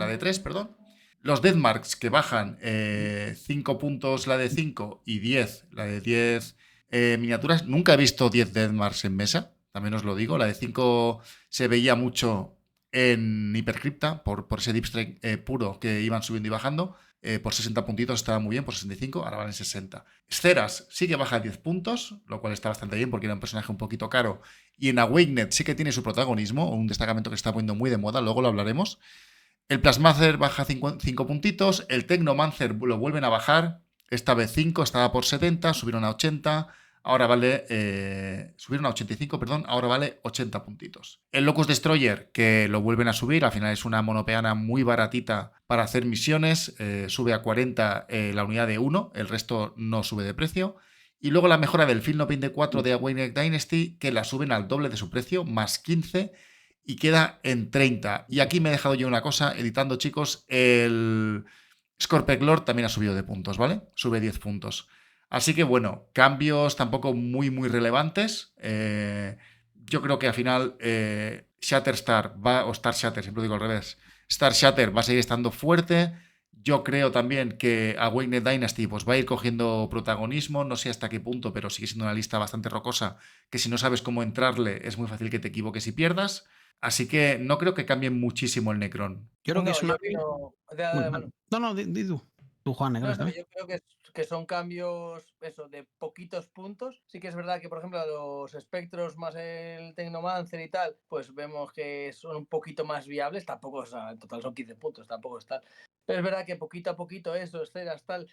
de 3, perdón. Los Deathmarks que bajan 5 puntos la de 5 y 10 la de 10 miniaturas. Nunca he visto 10 Deathmarks en mesa, también os lo digo. La de 5 se veía mucho en Hipercrypta por ese Deep Strike puro que iban subiendo y bajando. Por 60 puntitos estaba muy bien, por 65, ahora van en 60. Esceras sí que baja 10 puntos, lo cual está bastante bien porque era un personaje un poquito caro. Y en Awakened sí que tiene su protagonismo, un destacamento que está poniendo muy de moda, luego lo hablaremos. El Plasmacer baja 5 puntitos, el Technomancer lo vuelven a bajar, esta vez 5, estaba por 70, subieron a 80, ahora vale, subieron a 85, perdón, ahora vale 80 puntitos. El Locust Destroyer, que lo vuelven a subir, al final es una monopeana muy baratita para hacer misiones, sube a 40 la unidad de 1, el resto no sube de precio. Y luego la mejora del Field No Pain de 4 de Awakened Dynasty, que la suben al doble de su precio, más 15, y queda en 30. Y aquí me he dejado yo una cosa, editando, chicos, el Scorpec Lord también ha subido de puntos, ¿vale? Sube 10 puntos. Así que bueno, cambios tampoco muy relevantes. Yo creo que al final Shatterstar o Star Shatter, siempre digo al revés, Star Shatter va a seguir estando fuerte. Yo creo también que Awakened Dynasty pues, va a ir cogiendo protagonismo, no sé hasta qué punto, pero sigue siendo una lista bastante rocosa, que si no sabes cómo entrarle es muy fácil que te equivoques y pierdas. Así que no creo que cambie muchísimo el Necron. Yo creo que es una... Bueno. No, di tú. Tú, Juan, Necrones también. Yo creo que son cambios eso, de poquitos puntos. Sí que es verdad que, por ejemplo, los espectros más el Technomancer y tal, pues vemos que son un poquito más viables. Tampoco, o sea, en total son 15 puntos, tampoco es tal. Pero es verdad que poquito a poquito eso, escenas tal,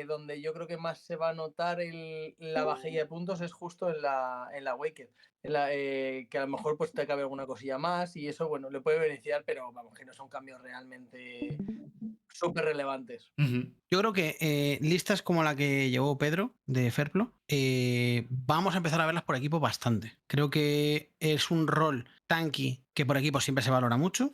donde yo creo que más se va a notar la bajilla de puntos es justo en la Waker. Que a lo mejor pues te cabe alguna cosilla más y eso, bueno, le puede beneficiar, pero vamos, que no son cambios realmente súper relevantes. Yo creo que listas como la que llevó Pedro de Ferplo, vamos a empezar a verlas por equipo bastante. Creo que es un rol tanky que por equipo siempre se valora mucho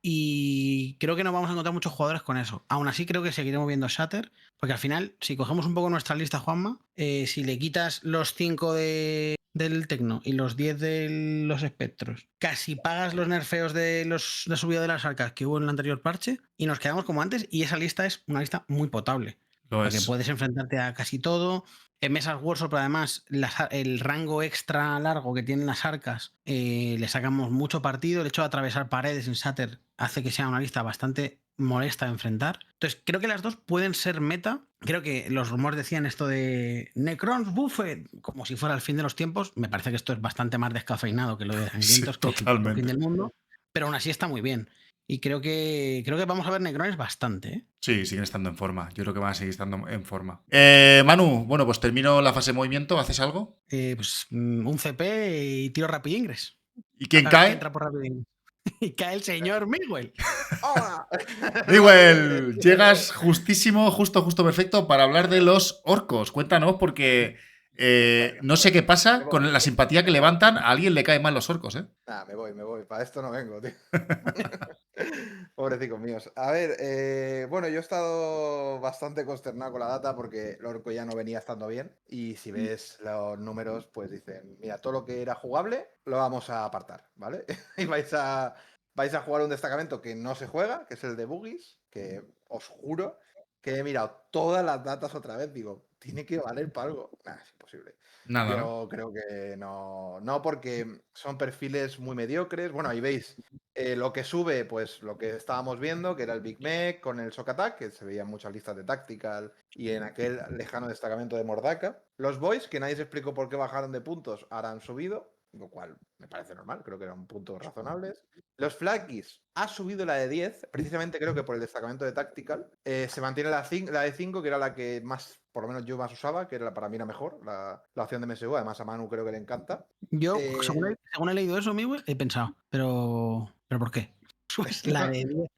y creo que no vamos a encontrar muchos jugadores con eso. Aún así creo que seguiremos viendo Shatter, porque al final, si cogemos un poco nuestra lista, Juanma, si le quitas los 5 del Tecno y los 10 de los espectros, casi pagas los nerfeos de la subida de las arcas que hubo en el anterior parche y nos quedamos como antes, y esa lista es una lista muy potable. Porque puedes enfrentarte a casi todo. En mesas Workshop, además, el rango extra largo que tienen las arcas, le sacamos mucho partido. El hecho de atravesar paredes en Shatter hace que sea una lista bastante molesta de enfrentar. Entonces, creo que las dos pueden ser meta. Creo que los rumores decían esto de Necrons Buffet, como si fuera el fin de los tiempos. Me parece que esto es bastante más descafeinado que lo de Sangrientos, sí, que el fin del mundo. Pero aún así está muy bien. Y creo que vamos a ver Necrones bastante, ¿eh? Sí, siguen estando en forma. Yo creo que van a seguir estando en forma. Manu, bueno, pues termino la fase de movimiento. ¿Haces algo? Pues un CP y tiro Rapid Ingress. ¿Y quién cae? Entra por Rapid Ingress. Y cae el señor Miguel. Miguel, llegas justo perfecto para hablar de los orcos. Cuéntanos, porque No sé qué pasa con la simpatía que levantan. A alguien le caen mal los orcos, ¿eh? Nah, me voy. Para esto no vengo, tío. Pobrecicos míos. A ver, bueno, yo he estado bastante consternado con la data porque el orco ya no venía estando bien. Y si ves los números, pues dicen, mira, todo lo que era jugable lo vamos a apartar, ¿vale? Y vais a jugar un destacamento que no se juega, que es el de Boogies, que os juro que he mirado todas las datas otra vez. Digo, tiene que valer para algo. Nah, es imposible. Nada, ¿no? Yo creo que no, porque son perfiles muy mediocres. Bueno, ahí veis lo que sube, pues lo que estábamos viendo, que era el Big Mech con el Shock Attack, que se veía en muchas listas de Tactical y en aquel lejano destacamento de Mordaka. Los Boys, que nadie se explicó por qué bajaron de puntos, ahora han subido, lo cual me parece normal, creo que eran puntos razonables. Los Flaggies ha subido la de 10, precisamente creo que por el destacamento de Tactical. Se mantiene la de 5, que era la que más, por lo menos yo más usaba, que era para mí la mejor, la opción de MSU. Además a Manu creo que le encanta. Yo, según he leído eso, amigo, he pensado, ¿pero por qué? Subes la de 10,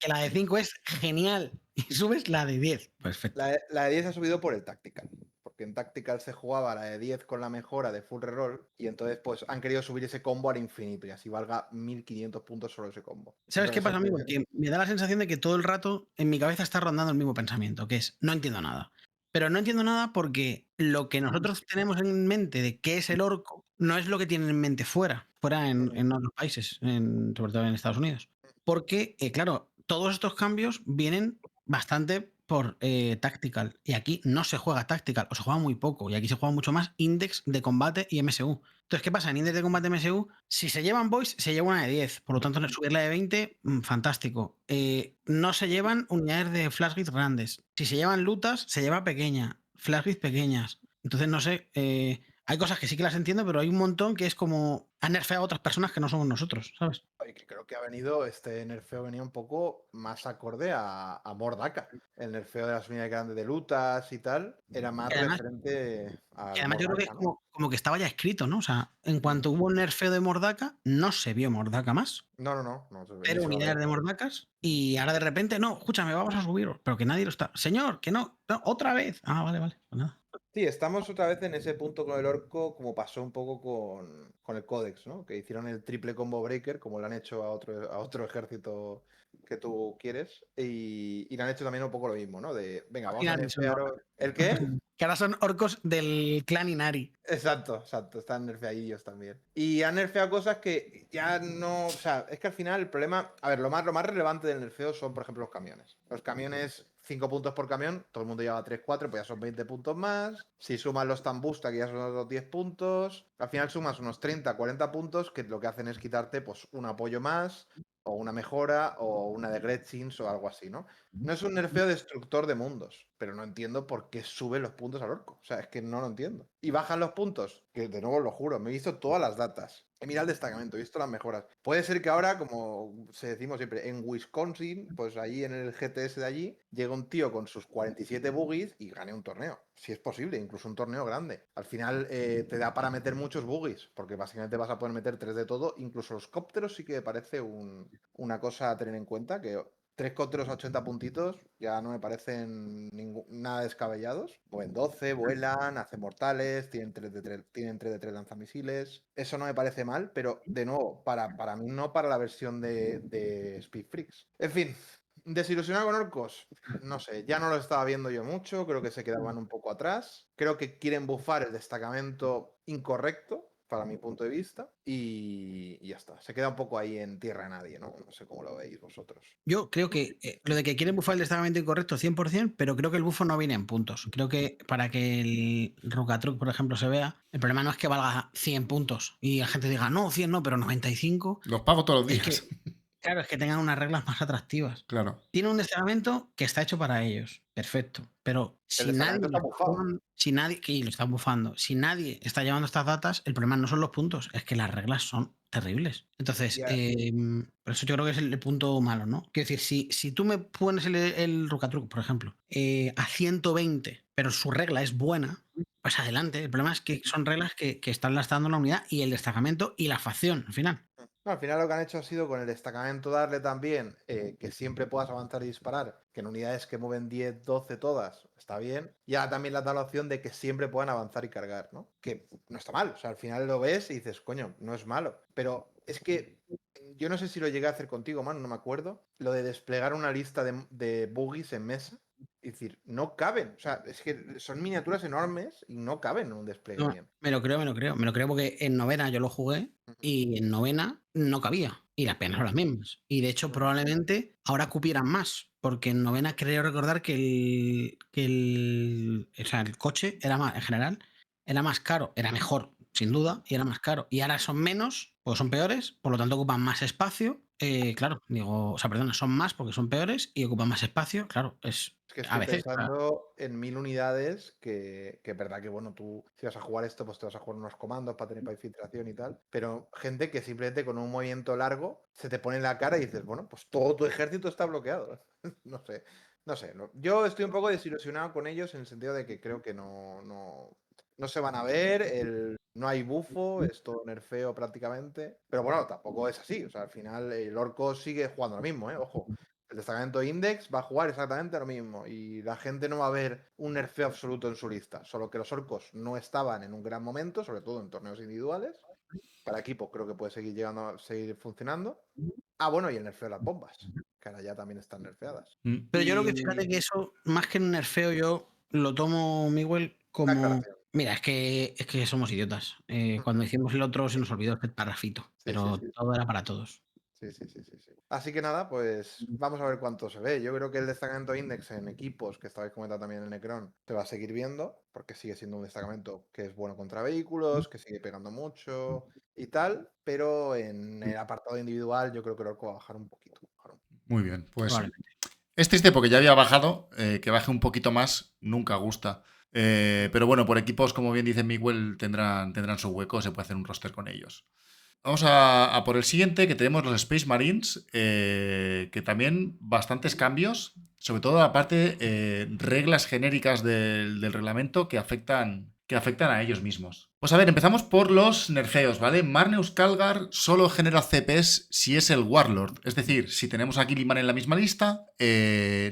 que la de 5 es genial, y subes la de 10. Perfecto. La de 10 ha subido por el Tactical, porque en Tactical se jugaba la de 10 con la mejora de full reroll, y entonces pues han querido subir ese combo al infinito, y así valga 1500 puntos solo ese combo. ¿Sabes Entonces, qué pasa, amigo? Que me da la sensación de que todo el rato en mi cabeza está rondando el mismo pensamiento, que es, no entiendo nada. Pero no entiendo nada porque lo que nosotros tenemos en mente de qué es el orco no es lo que tienen en mente fuera en otros países, sobre todo en Estados Unidos. Porque, claro, todos estos cambios vienen bastante por Tactical. Y aquí no se juega Tactical, o se juega muy poco. Y aquí se juega mucho más Index de combate y MSU. Entonces, ¿qué pasa? En Index de combate MSU, si se llevan Boys, se lleva una de 10. Por lo tanto, subirla de 20, fantástico. No se llevan unidades de Flash Grid grandes. Si se llevan lutas, se lleva pequeña. Flash Grid pequeñas. Entonces, no sé. Hay cosas que sí que las entiendo, pero hay un montón que es como han nerfeado a otras personas que no somos nosotros, ¿sabes? Y que creo que ha venido, este nerfeo venía un poco más acorde a Mordaka. El nerfeo de las unidades grandes de lutas y tal era más referente a. Que además yo creo que es como que estaba ya escrito, ¿no? O sea, en cuanto hubo un nerfeo de Mordaka, no se vio Mordaka más. No. Pero unidades de Mordakas y ahora de repente, no, escúchame, vamos a subir, pero que nadie lo está. Señor, que no, otra vez. Ah, vale, pues nada. Sí, estamos otra vez en ese punto con el orco, como pasó un poco con el Codex, ¿no? Que hicieron el triple combo breaker, como lo han hecho a otro ejército que tú quieres, y le han hecho también un poco lo mismo, ¿no? De, venga, vamos a nerfear. ¿El qué? Que ahora son orcos del clan Inari. Exacto, están nerfeadillos también. Y han nerfeado cosas que ya no. O sea, es que al final el problema. A ver, lo más relevante del nerfeo son, por ejemplo, los camiones. Los camiones, 5 puntos por camión, todo el mundo lleva 3-4, pues ya son 20 puntos más. Si sumas los Tambusta, que ya son otros 10 puntos. Al final sumas unos 30-40 puntos, que lo que hacen es quitarte pues un apoyo más, o una mejora, o una de Gretchins o algo así, ¿no? No es un nerfeo destructor de mundos, pero no entiendo por qué suben los puntos al orco. O sea, es que no lo entiendo. Y bajan los puntos, que de nuevo lo juro, me he visto todas las datas. He mirado el destacamento, he visto las mejoras. Puede ser que ahora, como se decimos siempre, en Wisconsin, pues allí en el GTS de allí, llega un tío con sus 47 boogies y gane un torneo. Si es posible, incluso un torneo grande. Al final te da para meter muchos boogies, porque básicamente vas a poder meter 3 de todo. Incluso los cópteros sí que me parece una cosa a tener en cuenta, que 3 cópteros a 80 puntitos ya no me parecen nada descabellados. O en 12, vuelan, hacen mortales, tienen 3 de 3 lanzamisiles. Eso no me parece mal, pero de nuevo, para mí no para la versión de Speed Freaks. En fin, desilusionado con orcos, no sé, ya no lo estaba viendo yo mucho, creo que se quedaban un poco atrás. Creo que quieren bufar el destacamento incorrecto, para mi punto de vista, y ya está. Se queda un poco ahí en tierra de nadie, ¿no? No sé cómo lo veis vosotros. Yo creo que lo de que quieren bufar el destacamento incorrecto 100%, pero creo que el bufo no viene en puntos. Creo que para que el Rukatruck, por ejemplo, se vea, el problema no es que valga 100 puntos y la gente diga, no, 100 no, pero 95. Los pago todos los días. Claro, es que tengan unas reglas más atractivas. Claro. Tiene un destacamento que está hecho para ellos. Perfecto. Pero si nadie, y lo están bufando, si nadie está llevando estas datas, el problema no son los puntos, es que las reglas son terribles. Entonces, por eso yo creo que es el punto malo, ¿no? Quiero decir, si tú me pones el Rukatruck, por ejemplo, a 120, pero su regla es buena, pues adelante. El problema es que son reglas que están lastrando la unidad y el destacamento y la facción, al final. No, al final lo que han hecho ha sido con el destacamento darle también que siempre puedas avanzar y disparar, que en unidades que mueven 10, 12 todas, está bien. Y ahora también le has dado la opción de que siempre puedan avanzar y cargar, ¿no? Que no está mal. O sea, al final lo ves y dices, coño, no es malo. Pero es que yo no sé si lo llegué a hacer contigo, man, no me acuerdo. Lo de desplegar una lista de buggies en mesa. Es decir, no caben. O sea, es que son miniaturas enormes y no caben en un despliegue No, bien. me lo creo porque en novena yo lo jugué y en novena no cabía y las penas son las mismas. Y de hecho probablemente ahora cupieran más, porque en novena creo recordar o sea, el coche era más, en general, era más caro, era mejor, sin duda, y era más caro. Y ahora son menos, pues son peores, por lo tanto ocupan más espacio. Claro, digo, o sea, perdona, son más porque son peores y ocupan más espacio. Claro, Es que a estoy veces. pensando en 1000 unidades que es verdad que, bueno, tú si vas a jugar esto, pues te vas a jugar unos comandos para tener para infiltración y tal, pero gente que simplemente con un movimiento largo se te pone en la cara y dices, bueno, pues todo tu ejército está bloqueado. No sé, no sé. Yo estoy un poco desilusionado con ellos en el sentido de que creo que no se van a ver, no hay bufo, es todo nerfeo prácticamente, pero bueno, tampoco es así, o sea, al final el orco sigue jugando lo mismo, ojo. El destacamento Index va a jugar exactamente lo mismo y la gente no va a ver un nerfeo absoluto en su lista, solo que los orcos no estaban en un gran momento, sobre todo en torneos individuales. Para equipo creo que puede seguir llegando a seguir funcionando. Ah, bueno, y el nerfeo de las bombas, que ahora ya también están nerfeadas. Pero yo creo que Y fíjate que eso, más que un nerfeo, yo lo tomo, Miguel, una como. aclaración. Mira, es que somos idiotas. Cuando hicimos el otro se nos olvidó el parrafito, Sí, pero sí, sí. todo era para todos. Sí, sí, sí, sí, sí. Así que nada, pues vamos a ver cuánto se ve. Yo creo que el destacamento Index en equipos, que estabais comentando también en Necron, se va a seguir viendo, porque sigue siendo un destacamento que es bueno contra vehículos, que sigue pegando mucho y tal, pero en el apartado individual yo creo que el orco va a bajar un poquito. Muy bien, pues Probablemente. es triste porque ya había bajado, que baje un poquito más, nunca gusta. Pero bueno, por equipos, como bien dice Miguel, tendrán su hueco, se puede hacer un roster con ellos. Vamos a por el siguiente, que tenemos los Space Marines, que también bastantes cambios, sobre todo aparte reglas genéricas del reglamento que afectan a ellos mismos. Pues a ver, empezamos por los nerfeos, ¿vale? Marneus Calgar solo genera CPs si es el Warlord, es decir, si tenemos a Gilliman en la misma lista,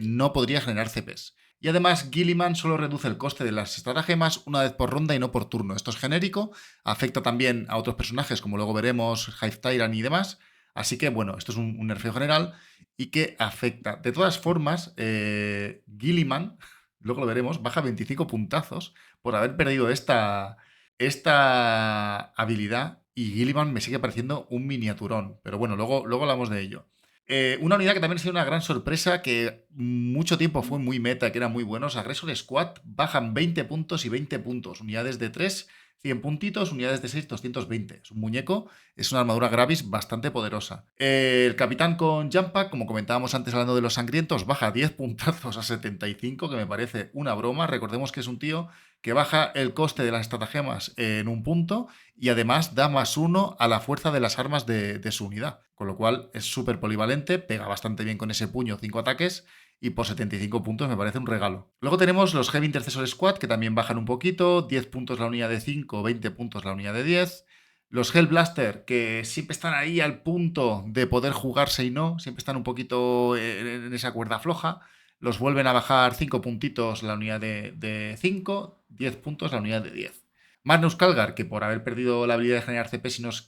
no podría generar CPs. Y además, Gilliman solo reduce el coste de las estratagemas una vez por ronda y no por turno. Esto es genérico, afecta también a otros personajes, como luego veremos, Hive Tyrant y demás. Así que, bueno, esto es un nerfeo general y que afecta. De todas formas, Gilliman, luego lo veremos, baja 25 puntazos por haber perdido esta habilidad y Gilliman me sigue pareciendo un miniaturón. Pero bueno, luego hablamos de ello. Una unidad que también ha sido una gran sorpresa, que mucho tiempo fue muy meta, que eran muy buenos. Aggressor Squad bajan 20 puntos y 20 puntos. Unidades de 3, 100 puntitos. Unidades de 6, 220. Es un muñeco, es una armadura Gravis bastante poderosa. El capitán con Jump Pack, como comentábamos antes hablando de los sangrientos, baja 10 puntazos a 75, que me parece una broma. Recordemos que es un tío que baja el coste de las estratagemas en un punto y además da +1 a la fuerza de las armas de su unidad. Con lo cual es súper polivalente, pega bastante bien con ese puño, 5 ataques, y por 75 puntos me parece un regalo. Luego tenemos los Heavy Intercessor Squad, que también bajan un poquito, 10 puntos la unidad de 5, 20 puntos la unidad de 10. Los Hellblaster, que siempre están ahí al punto de poder jugarse y no, siempre están un poquito en esa cuerda floja. Los vuelven a bajar 5 puntitos la unidad de 5, 10 puntos la unidad de 10. Magnus Calgar, que por haber perdido la habilidad de generar CP si no es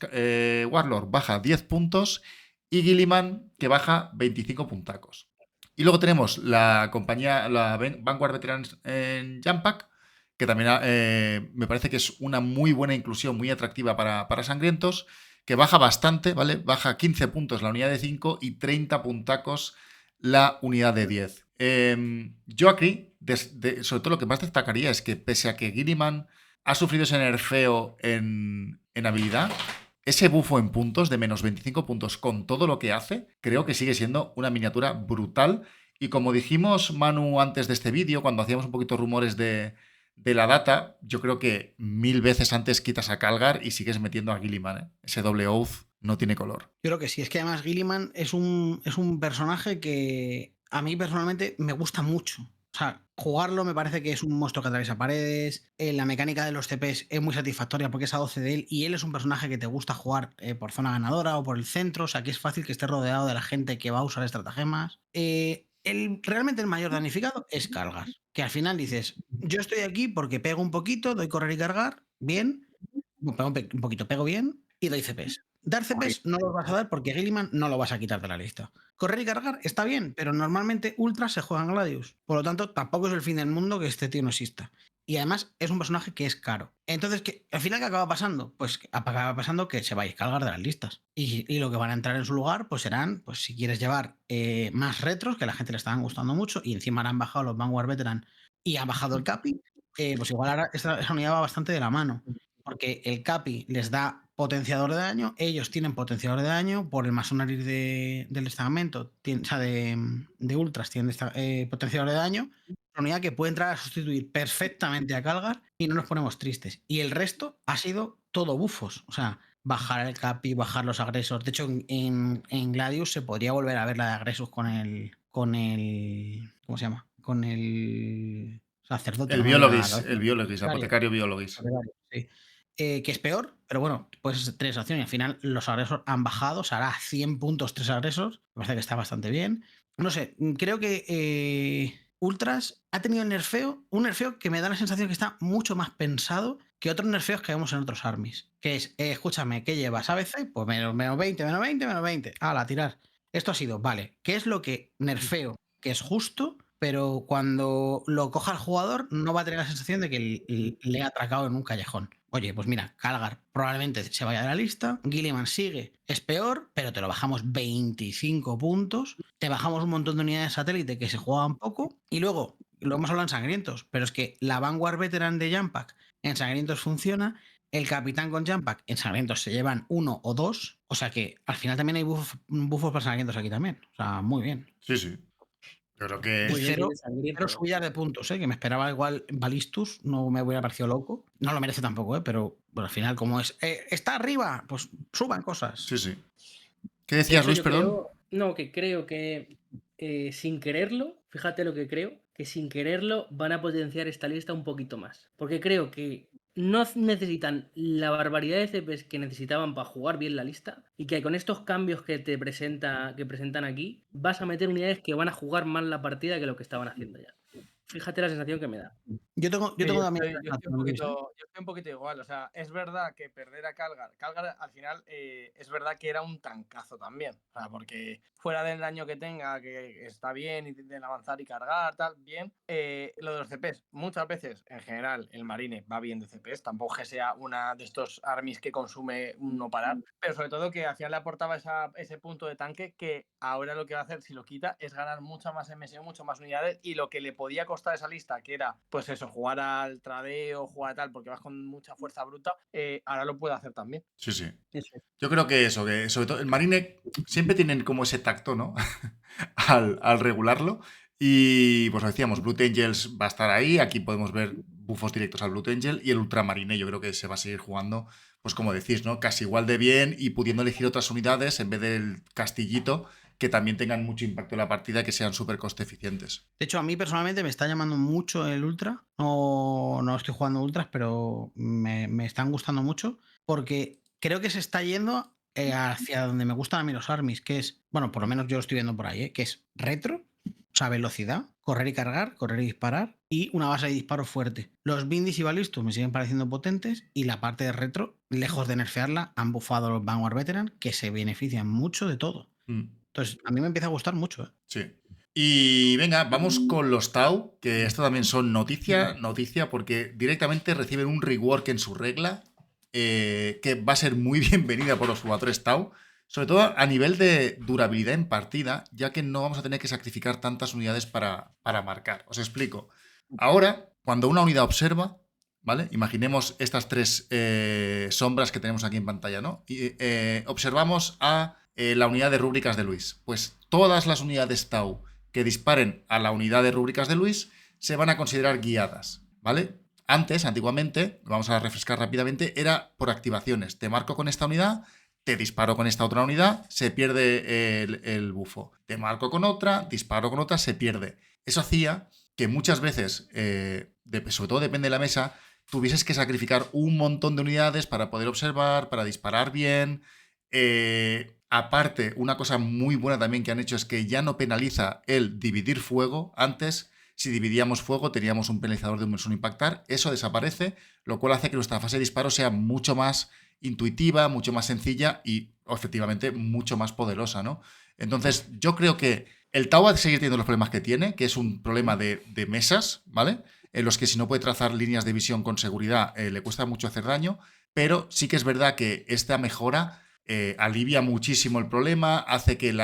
Warlord, baja 10 puntos. Y Gilliman, que baja 25 puntacos. Y luego tenemos la compañía, la Vanguard Veterans en Jump Pack, que también me parece que es una muy buena inclusión, muy atractiva para sangrientos, que baja bastante, ¿vale? Baja 15 puntos la unidad de 5 y 30 puntacos la unidad de 10. Yo aquí, sobre todo lo que más destacaría es que pese a que Gilliman ha sufrido ese nerfeo en habilidad, ese bufo en puntos de -25 puntos con todo lo que hace, creo que sigue siendo una miniatura brutal. Y como dijimos, Manu, antes de este vídeo, cuando hacíamos un poquito rumores de la data, yo creo que 1000 veces antes quitas a Calgar y sigues metiendo a Gilliman, ¿eh? Ese doble oath no tiene color. Yo creo que sí, es que además Gilliman es un personaje que a mí personalmente me gusta mucho. O sea, jugarlo me parece que es un monstruo que atraviesa paredes. La mecánica de los CPs es muy satisfactoria porque es a 12 de él y él es un personaje que te gusta jugar por zona ganadora o por el centro. O sea, que es fácil que esté rodeado de la gente que va a usar estratagemas. Realmente el mayor damnificado es Calgar. Que al final dices, yo estoy aquí porque pego un poquito, doy correr y cargar, bien. Pego un poquito, pego bien y doy CPs. Dar CPs no los vas a dar porque Gilliman no lo vas a quitar de la lista. Correr y cargar está bien, pero normalmente Ultra se juegan Gladius. Por lo tanto, tampoco es el fin del mundo que este tío no exista. Y además es un personaje que es caro. Entonces, al final, ¿qué acaba pasando? Pues acaba pasando que se va a Calgar de las listas. Y lo que van a entrar en su lugar, pues serán, pues si quieres llevar más retros, que a la gente le estaban gustando mucho, y encima han bajado los Vanguard Veteran y ha bajado el Capi, pues igual ahora esa unidad va bastante de la mano. Porque el Capi les da potenciador de daño, ellos tienen potenciador de daño, por el Masonary del destacamento, o sea, de Ultras tienen potenciador de daño, una unidad que puede entrar a sustituir perfectamente a Calgar y no nos ponemos tristes. Y el resto ha sido todo bufos, o sea, bajar el Capi, bajar los agresos. De hecho, en Gladius se podría volver a ver la de agresos con el ¿cómo se llama? Con el sacerdote. El Biologis, apotecario Biologis. Sí. Que es peor, pero bueno, pues 3 acciones y al final los agresores han bajado, o sea, hará 100 puntos 3 agresores, me parece que está bastante bien. No sé, creo que Ultras ha tenido un nerfeo que me da la sensación que está mucho más pensado que otros nerfeos que vemos en otros armies, que es, escúchame, ¿qué llevas? ABC, pues menos 20, menos 20, menos 20, a tirar. Esto ha sido, vale, ¿qué es lo que nerfeo que es justo? Pero cuando lo coja el jugador no va a tener la sensación de que le ha atracado en un callejón. Oye, pues mira, Calgar probablemente se vaya de la lista, Gilliman sigue, es peor, pero te lo bajamos 25 puntos, te bajamos un montón de unidades de satélite que se juegan poco, y luego, lo hemos hablado en Sangrientos, pero es que la Vanguard Veteran de Jampack en Sangrientos funciona, el Capitán con Jampack en Sangrientos se llevan 1 o 2, o sea que al final también hay buffos para Sangrientos aquí también, o sea, muy bien. Sí. Creo que Muy bien, cero Sangriento. subidas de puntos, que me esperaba igual Balistus, no me hubiera parecido loco. No lo merece tampoco, pero bueno, al final, como es está arriba, pues suban cosas. Sí. ¿Qué decías, Luis, perdón? Creo que sin quererlo, fíjate lo que creo, que sin quererlo van a potenciar esta lista un poquito más. Porque creo que no necesitan la barbaridad de CPs que necesitaban para jugar bien la lista y que con estos cambios que presentan aquí vas a meter unidades que van a jugar mal la partida que lo que estaban haciendo ya. Fíjate la sensación que me da. Yo tengo también. Yo estoy un poquito igual. O sea, es verdad que perder a Calgar al final es verdad que era un tancazo también. O sea, porque fuera del daño que tenga, que está bien, intenten avanzar y cargar, tal, bien. Lo de los CPs, muchas veces, en general, el Marine va bien de CPs. Tampoco que sea una de estos armies que consume un no parar. Pero sobre todo que al final le aportaba ese punto de tanque que ahora lo que va a hacer, si lo quita, es ganar mucha más MSU, mucho más unidades. Y lo que le podía costar esa lista, que era, pues eso, jugar al tradeo, jugar a tal, porque vas con mucha fuerza bruta, ahora lo puede hacer también. Sí. Eso. Yo creo que eso, que sobre todo el Marine siempre tienen como ese tacto, ¿no? al regularlo. Y pues decíamos, Blood Angels va a estar ahí. Aquí podemos ver bufos directos al Blood Angel y el Ultramarine. Yo creo que se va a seguir jugando, pues como decís, ¿no? Casi igual de bien y pudiendo elegir otras unidades en vez del castillito que también tengan mucho impacto en la partida, que sean súper coste eficientes. De hecho, a mí personalmente me está llamando mucho el Ultra. No estoy jugando Ultras, pero me están gustando mucho porque creo que se está yendo hacia donde me gustan a mí los armies, que es, bueno, por lo menos yo lo estoy viendo por ahí, que es retro, o sea, velocidad, correr y cargar, correr y disparar, y una base de disparo fuerte. Los Bindis y Balistus me siguen pareciendo potentes, y la parte de retro, lejos de nerfearla, han bufado los Vanguard Veteran, que se benefician mucho de todo. Entonces, a mí me empieza a gustar mucho. Sí. Y venga, vamos con los Tau, que esto también son noticia, porque directamente reciben un rework en su regla, que va a ser muy bienvenida por los jugadores Tau, sobre todo a nivel de durabilidad en partida, ya que no vamos a tener que sacrificar tantas unidades para marcar. Os explico. Ahora, cuando una unidad observa, ¿vale? Imaginemos estas 3 sombras que tenemos aquí en pantalla, ¿no? Y observamos a la unidad de rúbricas de Luis. Pues todas las unidades Tau que disparen a la unidad de rúbricas de Luis se van a considerar guiadas, ¿vale? Antiguamente, vamos a refrescar rápidamente, era por activaciones. Te marco con esta unidad, te disparo con esta otra unidad, se pierde el bufo. Te marco con otra, disparo con otra, se pierde. Eso hacía que muchas veces, sobre todo depende de la mesa, tuvieses que sacrificar un montón de unidades para poder observar, para disparar bien. Aparte, una cosa muy buena también que han hecho es que ya no penaliza el dividir fuego. Antes, si dividíamos fuego, teníamos un penalizador de un solo impactar. Eso desaparece, lo cual hace que nuestra fase de disparo sea mucho más intuitiva, mucho más sencilla y, efectivamente, mucho más poderosa, ¿no? Entonces, yo creo que el Tau va a seguir teniendo los problemas que tiene, que es un problema de mesas, ¿vale? En los que si no puede trazar líneas de visión con seguridad, le cuesta mucho hacer daño, pero sí que es verdad que esta mejora alivia muchísimo el problema, hace que el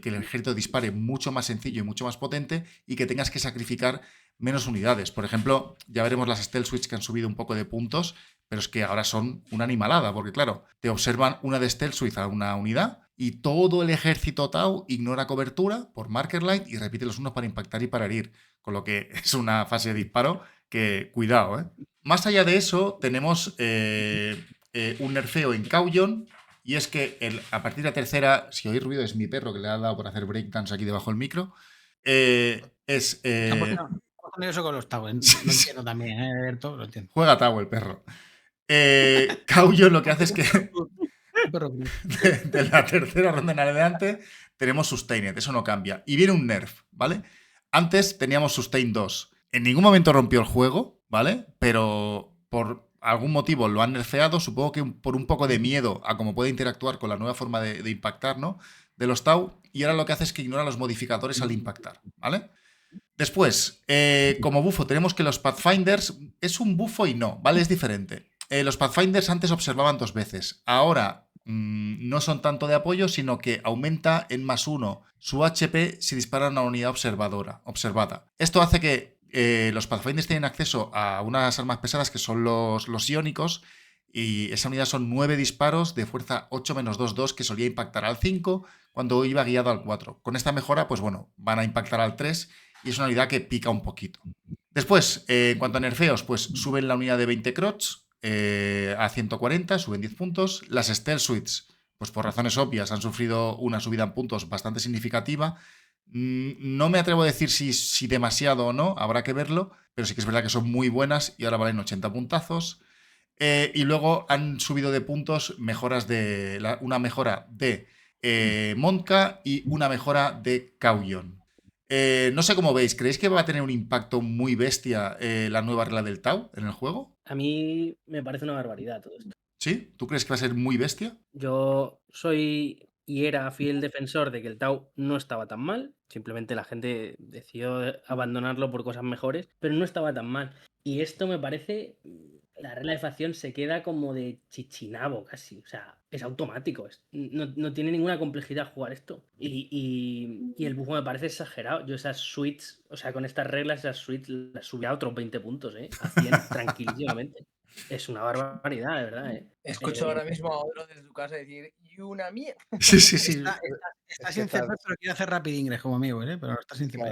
ejército dispare mucho más sencillo y mucho más potente y que tengas que sacrificar menos unidades. Por ejemplo, ya veremos las Stealth Switch que han subido un poco de puntos, pero es que ahora son una animalada, porque claro, te observan una de Stealth Switch a una unidad y todo el ejército Tau ignora cobertura por Marker Light y repite los unos para impactar y para herir, con lo que es una fase de disparo que, cuidado, ¿eh? Más allá de eso, tenemos un nerfeo en Cauyon, y es que a partir de la tercera, si oís ruido es mi perro que le ha dado por hacer breakdance aquí debajo del micro, Se ha puesto nervioso con los Tau, lo entiendo también, Alberto, lo entiendo. Juega Tau el perro. Cauyon lo que hace es que de la tercera ronda en adelante tenemos Sustained, eso no cambia. Y viene un nerf, ¿vale? Antes teníamos Sustain 2. En ningún momento rompió el juego, ¿vale? Pero por algún motivo lo han nerfeado, supongo que por un poco de miedo a cómo puede interactuar con la nueva forma de impactar, ¿no? De los Tau, y ahora lo que hace es que ignora los modificadores al impactar, ¿vale? Después, como bufo, tenemos que los Pathfinders es un bufo y no, ¿vale? Es diferente. Los Pathfinders antes observaban 2 veces. Ahora no son tanto de apoyo, sino que aumenta en +1 su HP si disparan a una unidad observada. Esto hace que los Pathfinders tienen acceso a unas armas pesadas que son los iónicos, y esa unidad son 9 disparos de fuerza 8-2-2 que solía impactar al 5 cuando iba guiado al 4. Con esta mejora, pues bueno, van a impactar al 3 y es una unidad que pica un poquito. Después, en cuanto a nerfeos, pues suben la unidad de 20 crots a 140, suben 10 puntos. Las Stealth Suites, pues por razones obvias, han sufrido una subida en puntos bastante significativa. No me atrevo a decir si demasiado o no, habrá que verlo, pero sí que es verdad que son muy buenas y ahora valen 80 puntazos. Y luego han subido de puntos una mejora de Monka y una mejora de Cauyon. No sé cómo veis, ¿creéis que va a tener un impacto muy bestia la nueva regla del Tau en el juego? A mí me parece una barbaridad todo esto. ¿Sí? ¿Tú crees que va a ser muy bestia? Yo soy y era fiel defensor de que el Tau no estaba tan mal, simplemente la gente decidió abandonarlo por cosas mejores, pero no estaba tan mal. Y esto me parece, la regla de facción se queda como de chichinabo casi, o sea, es automático, no tiene ninguna complejidad jugar esto. Y el bufo me parece exagerado. Yo esas suites, o sea, con estas reglas, esas suites las subí a otros 20 puntos, a 100 tranquilísimamente. Es una barbaridad, de verdad, Escucho ahora mismo a otro desde tu casa decir, ¡y una mierda! Sí. Está sin CP, pero quiere hacer Rapid Ingress como amigo, pero está sin CP.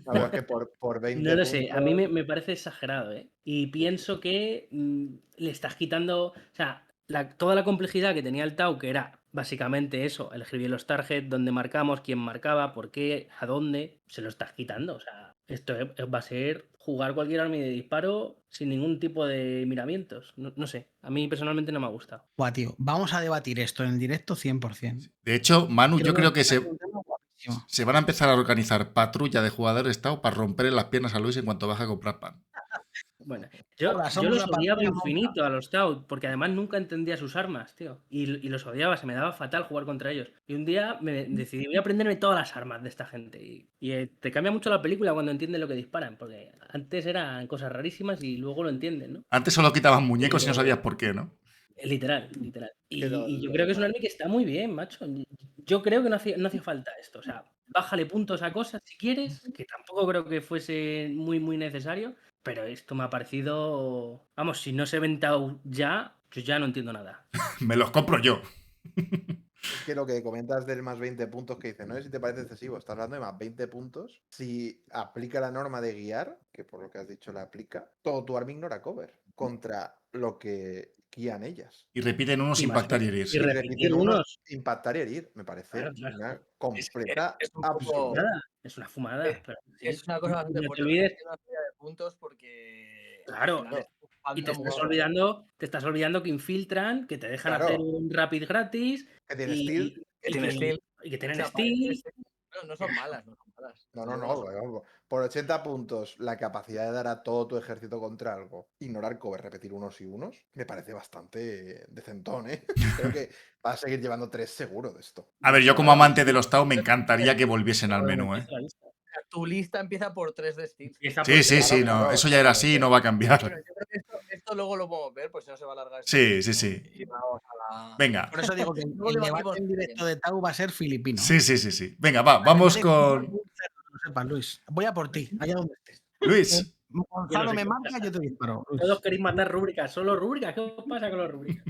Claro, es que por 20 No lo sé, a mí puntos- me parece exagerado, Y pienso que le estás quitando, o sea, toda la complejidad que tenía el Tau, que era básicamente eso, elegir bien los targets, dónde marcamos, quién marcaba, por qué, a dónde, se lo estás quitando. O sea, esto va a ser jugar cualquier arma de disparo sin ningún tipo de miramientos. No sé, a mí personalmente no me ha gustado. Buah, tío, vamos a debatir esto en directo 100%. De hecho, Manu, yo creo que va a ser un tema guapísimo. se van a empezar a organizar patrulla de jugadores Tau para romperle las piernas a Luis en cuanto baje a comprar pan. Bueno, yo Hola, somos los la odiaba patrulla infinito a los Tau, porque además nunca entendía sus armas, tío. Y los odiaba, se me daba fatal jugar contra ellos. Y un día me decidí, voy a aprenderme todas las armas de esta gente. Y te cambia mucho la película cuando entiendes lo que disparan, porque antes eran cosas rarísimas y luego lo entienden, ¿no? Antes solo quitaban muñecos y no sabías por qué, ¿no? Literal. Pero- Y yo creo que es un anime que está muy bien, macho. Yo creo que no hacía falta esto. O sea, bájale puntos a cosas si quieres, que tampoco creo que fuese muy, muy necesario. Pero esto me ha parecido. Vamos, si no se ha inventado ya, yo ya no entiendo nada. Me los compro yo. Es que lo que comentas del más 20 puntos que dice, no sé si te parece excesivo, estás hablando de más 20 puntos. Si aplica la norma de guiar, que por lo que has dicho la aplica, todo tu arma ignora cover contra lo que guían ellas. Y repiten unos Y más impactar y que- herir, y sí. Y repetir repiten unos unos. impactar y herir. Me parece Claro, claro. una Es, completa es un poco. absurda. Es una fumada. Pero sí. Es una cosa bastante No te fuerte. olvides. Es una serie de puntos porque Claro, al final estás y te jugando estás olvidando que infiltran, que te dejan Claro. hacer un rapid gratis Que tiene steel. y, que y tiene que, steel. y que O tienen sea, steel. no son malas, no son malas. No, Desde no, luego no. Vamos, por 80 puntos, la capacidad de dar a todo tu ejército contra algo, ignorar cover, repetir unos y unos, me parece bastante decentón, ¿eh? Creo que va a seguir llevando 3 seguro de esto. A ver, yo como amante de los Tau me encantaría que volviesen al Joder, menú, ¿eh? empieza la lista. Tu lista empieza por 3 de steel. Empieza Sí, por sí, tres. sí, Claro, no. claro, Eso ya era así, exactamente. no va a cambiar. Bueno, yo creo que esto luego lo podemos ver, pues si no se va a alargar este Sí, vídeo, sí, sí. Y vamos a la. Venga. Por eso digo que Luego el debatimos debate en directo de Tau va a ser filipino. Sí, sí, sí, sí. Venga, vamos con. No sepas, Luis. Voy a por ti, allá donde estés. Luis. Gonzalo Yo no sé me qué marca, pasa. yo te disparo. Luis. Todos queréis matar rúbricas, solo rúbricas. ¿Qué os pasa con las rúbricas?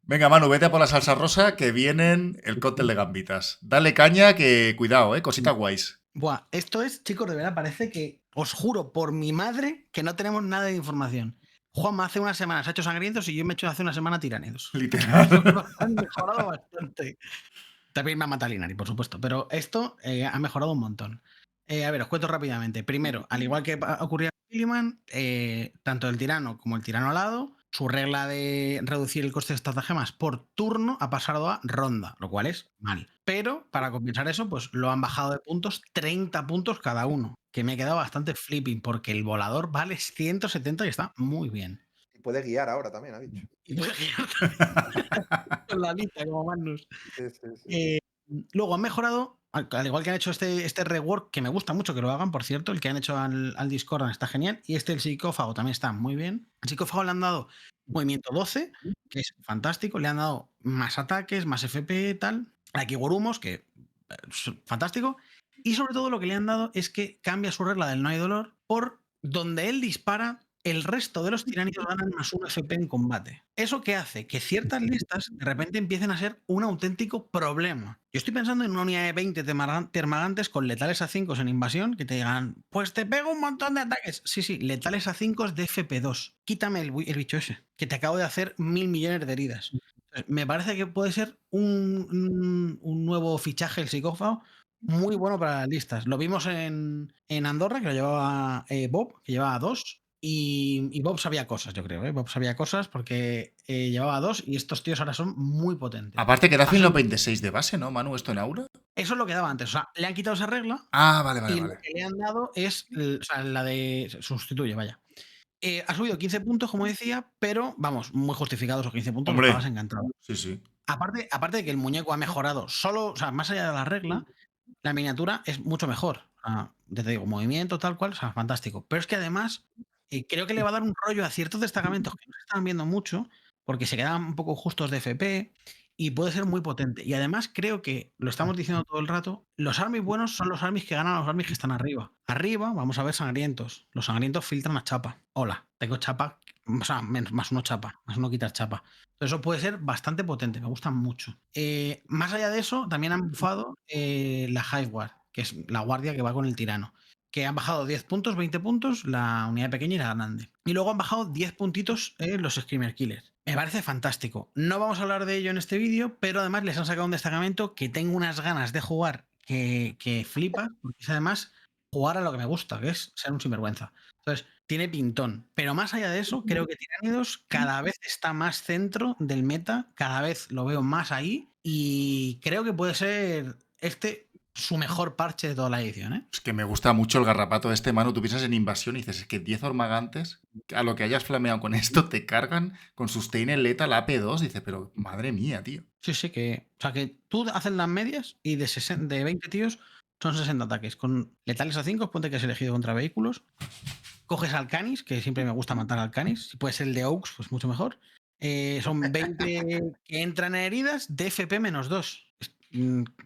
Venga, Manu, vete a por la salsa rosa que vienen el cóctel de gambitas. Dale caña que cuidado, cositas guays. Buah, esto es, chicos, de verdad, parece que os juro por mi madre que no tenemos nada de información. Juanma hace unas semanas ha hecho sangrientos y yo me he hecho hace una semana tiránidos. Literal. Han mejorado bastante. También me ha matado Linari, por supuesto, pero esto ha mejorado un montón. A ver, os cuento rápidamente. Primero, al igual que ocurría con Gilliman, tanto el tirano como el tirano alado, su regla de reducir el coste de estratagemas por turno ha pasado a ronda, lo cual es mal. Pero para compensar eso, pues lo han bajado de puntos 30 puntos cada uno, que me he quedado bastante flipping porque el volador vale 170 y está muy bien. Y puede guiar ahora también, ha dicho. Y puede girar con la lista como Magnus. Sí, sí, sí. Luego han mejorado, al igual que han hecho este rework, que me gusta mucho que lo hagan, por cierto, el que han hecho al Discord está genial, y el psicófago también está muy bien. Al psicófago le han dado movimiento 12, que es fantástico, le han dado más ataques, más FP, tal, a Kigurumos, que es fantástico, y sobre todo lo que le han dado es que cambia su regla del no hay dolor por donde él dispara. El resto de los tiránicos ganan más 1 FP en combate. ¿Eso qué hace? Que ciertas listas de repente empiecen a ser un auténtico problema. Yo estoy pensando en una unidad de 20 termagantes con letales a 5 en invasión que te digan, pues te pego un montón de ataques. Sí, letales a 5 de FP2. Quítame el bicho ese, que te acabo de hacer 1.000 millones de heridas. Me parece que puede ser un nuevo fichaje el psicófago muy bueno para las listas. Lo vimos en Andorra, que lo llevaba Bob, que llevaba 2. Y Bob sabía cosas, yo creo. Bob sabía cosas porque llevaba 2 y estos tíos ahora son muy potentes. Aparte que da 26 de base, ¿no, Manu? ¿Esto en Aura? Eso es lo que daba antes. O sea, le han quitado esa regla. Ah, vale. Y lo que le han dado es la de sustituye, vaya. Ha subido 15 puntos, como decía, pero vamos, muy justificados esos 15 puntos. Hombre. Estabas encantado. Sí. Aparte de que el muñeco ha mejorado solo, o sea, más allá de la regla, la miniatura es mucho mejor. Ya te digo, movimiento, tal cual, o sea, fantástico. Pero es que además, creo que le va a dar un rollo a ciertos destacamentos que no se están viendo mucho, porque se quedan un poco justos de FP y puede ser muy potente. Y además creo que, lo estamos diciendo todo el rato, los armies buenos son los armies que ganan a los armies que están arriba. Arriba vamos a ver sangrientos. Los sangrientos filtran a chapa. Hola, tengo chapa, o sea, más 1 chapa, más 1 quitar chapa. Eso puede ser bastante potente, me gustan mucho. Más allá de eso, también han bufado la Highward, que es la guardia que va con el tirano, que han bajado 10 puntos, 20 puntos, la unidad pequeña y la grande. Y luego han bajado 10 puntitos los Screamer Killers. Me parece fantástico. No vamos a hablar de ello en este vídeo, pero además les han sacado un destacamento que tengo unas ganas de jugar que flipa, porque es además jugar a lo que me gusta, que es ser un sinvergüenza. Entonces, tiene pintón. Pero más allá de eso, creo que Tiránidos cada vez está más centro del meta, cada vez lo veo más ahí y creo que puede ser su mejor parche de toda la edición, ¿eh? Es que me gusta mucho el garrapato de este, Manu. Tú piensas en invasión y dices, es que 10 ormagantes, a lo que hayas flameado con esto, te cargan con sustain en leta la AP2. Dice, pero madre mía, tío. Sí, que tú haces las medias y de 20 tíos son 60 ataques. Con letales a 5, ponte que has elegido contra vehículos. Coges al Canis, que siempre me gusta matar al Canis. Si puede ser el de Oaks, pues mucho mejor. Son 20 que entran en heridas de FP menos 2.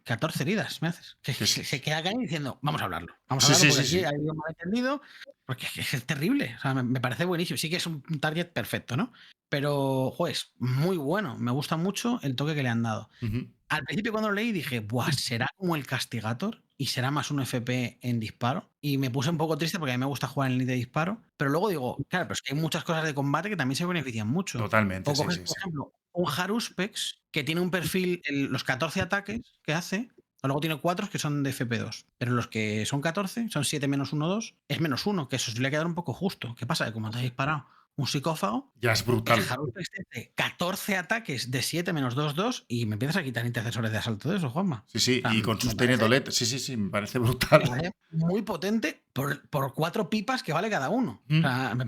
14 heridas, me haces. Se queda Canis diciendo, vamos a hablarlo. Vamos a hablarlo porque aquí hay un malentendido. Porque es terrible. O sea, me parece buenísimo. Sí que es un target perfecto, ¿no? Pero, es muy bueno. Me gusta mucho el toque que le han dado. Ujú. Al principio cuando lo leí dije, buah, ¿será como el Castigator? ¿Y será más un FP en disparo? Y me puse un poco triste porque a mí me gusta jugar en línea de disparo. Pero luego digo, claro, pero es que hay muchas cosas de combate que también se benefician mucho. Totalmente, O sí, coges, sí, por sí. ejemplo, un Haruspex que tiene un perfil, los 14 ataques que hace, o luego tiene 4 que son de FP2. Pero los que son 14, son 7 menos 1, 2, es menos 1, que eso se le ha quedado un poco justo. ¿Qué pasa? Que como te has disparado un psicófago, Ya es el brutal. Haruspex te hace 14 ataques de 7 menos 2, 2 y me empiezas a quitar intercesores de asalto de eso, Juanma. Sí, sí, O sea, y con me sus parece- Dolet. Sí, sí, sí, me parece me brutal. parece muy potente por 4 pipas que vale cada uno. O sea, me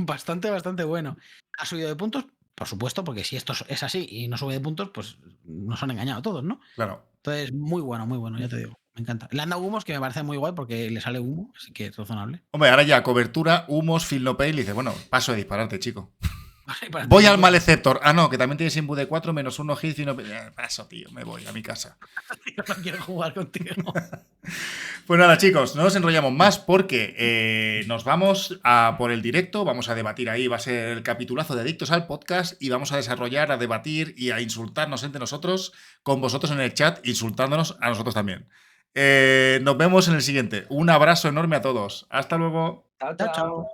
parece bastante bueno. ¿Ha subido de puntos? Por supuesto, porque si esto es así y no sube de puntos, pues nos han engañado a todos, ¿no? Claro. Entonces, muy bueno, ya te digo. Me encanta. Le han dado humos que me parece muy guay porque le sale humo, así que es razonable. Hombre, ahora ya cobertura, humos, field no pay, y dice, bueno, paso de dispararte, chico. Para Voy tener al en Maleceptor. Ah, no, que también tienes imbu de 4 menos 1 hit, field no pay. Paso, tío, me voy a mi casa. cuenta, no quiero jugar contigo. Pues nada, chicos, no nos enrollamos más porque nos vamos a por el directo, vamos a debatir ahí, va a ser el capitulazo de Adictos al Podcast y vamos a desarrollar, a debatir y a insultarnos entre nosotros, con vosotros en el chat, insultándonos a nosotros también. Nos vemos en el siguiente. Un abrazo enorme a todos. Hasta luego. Chao, Chao, chao. chao.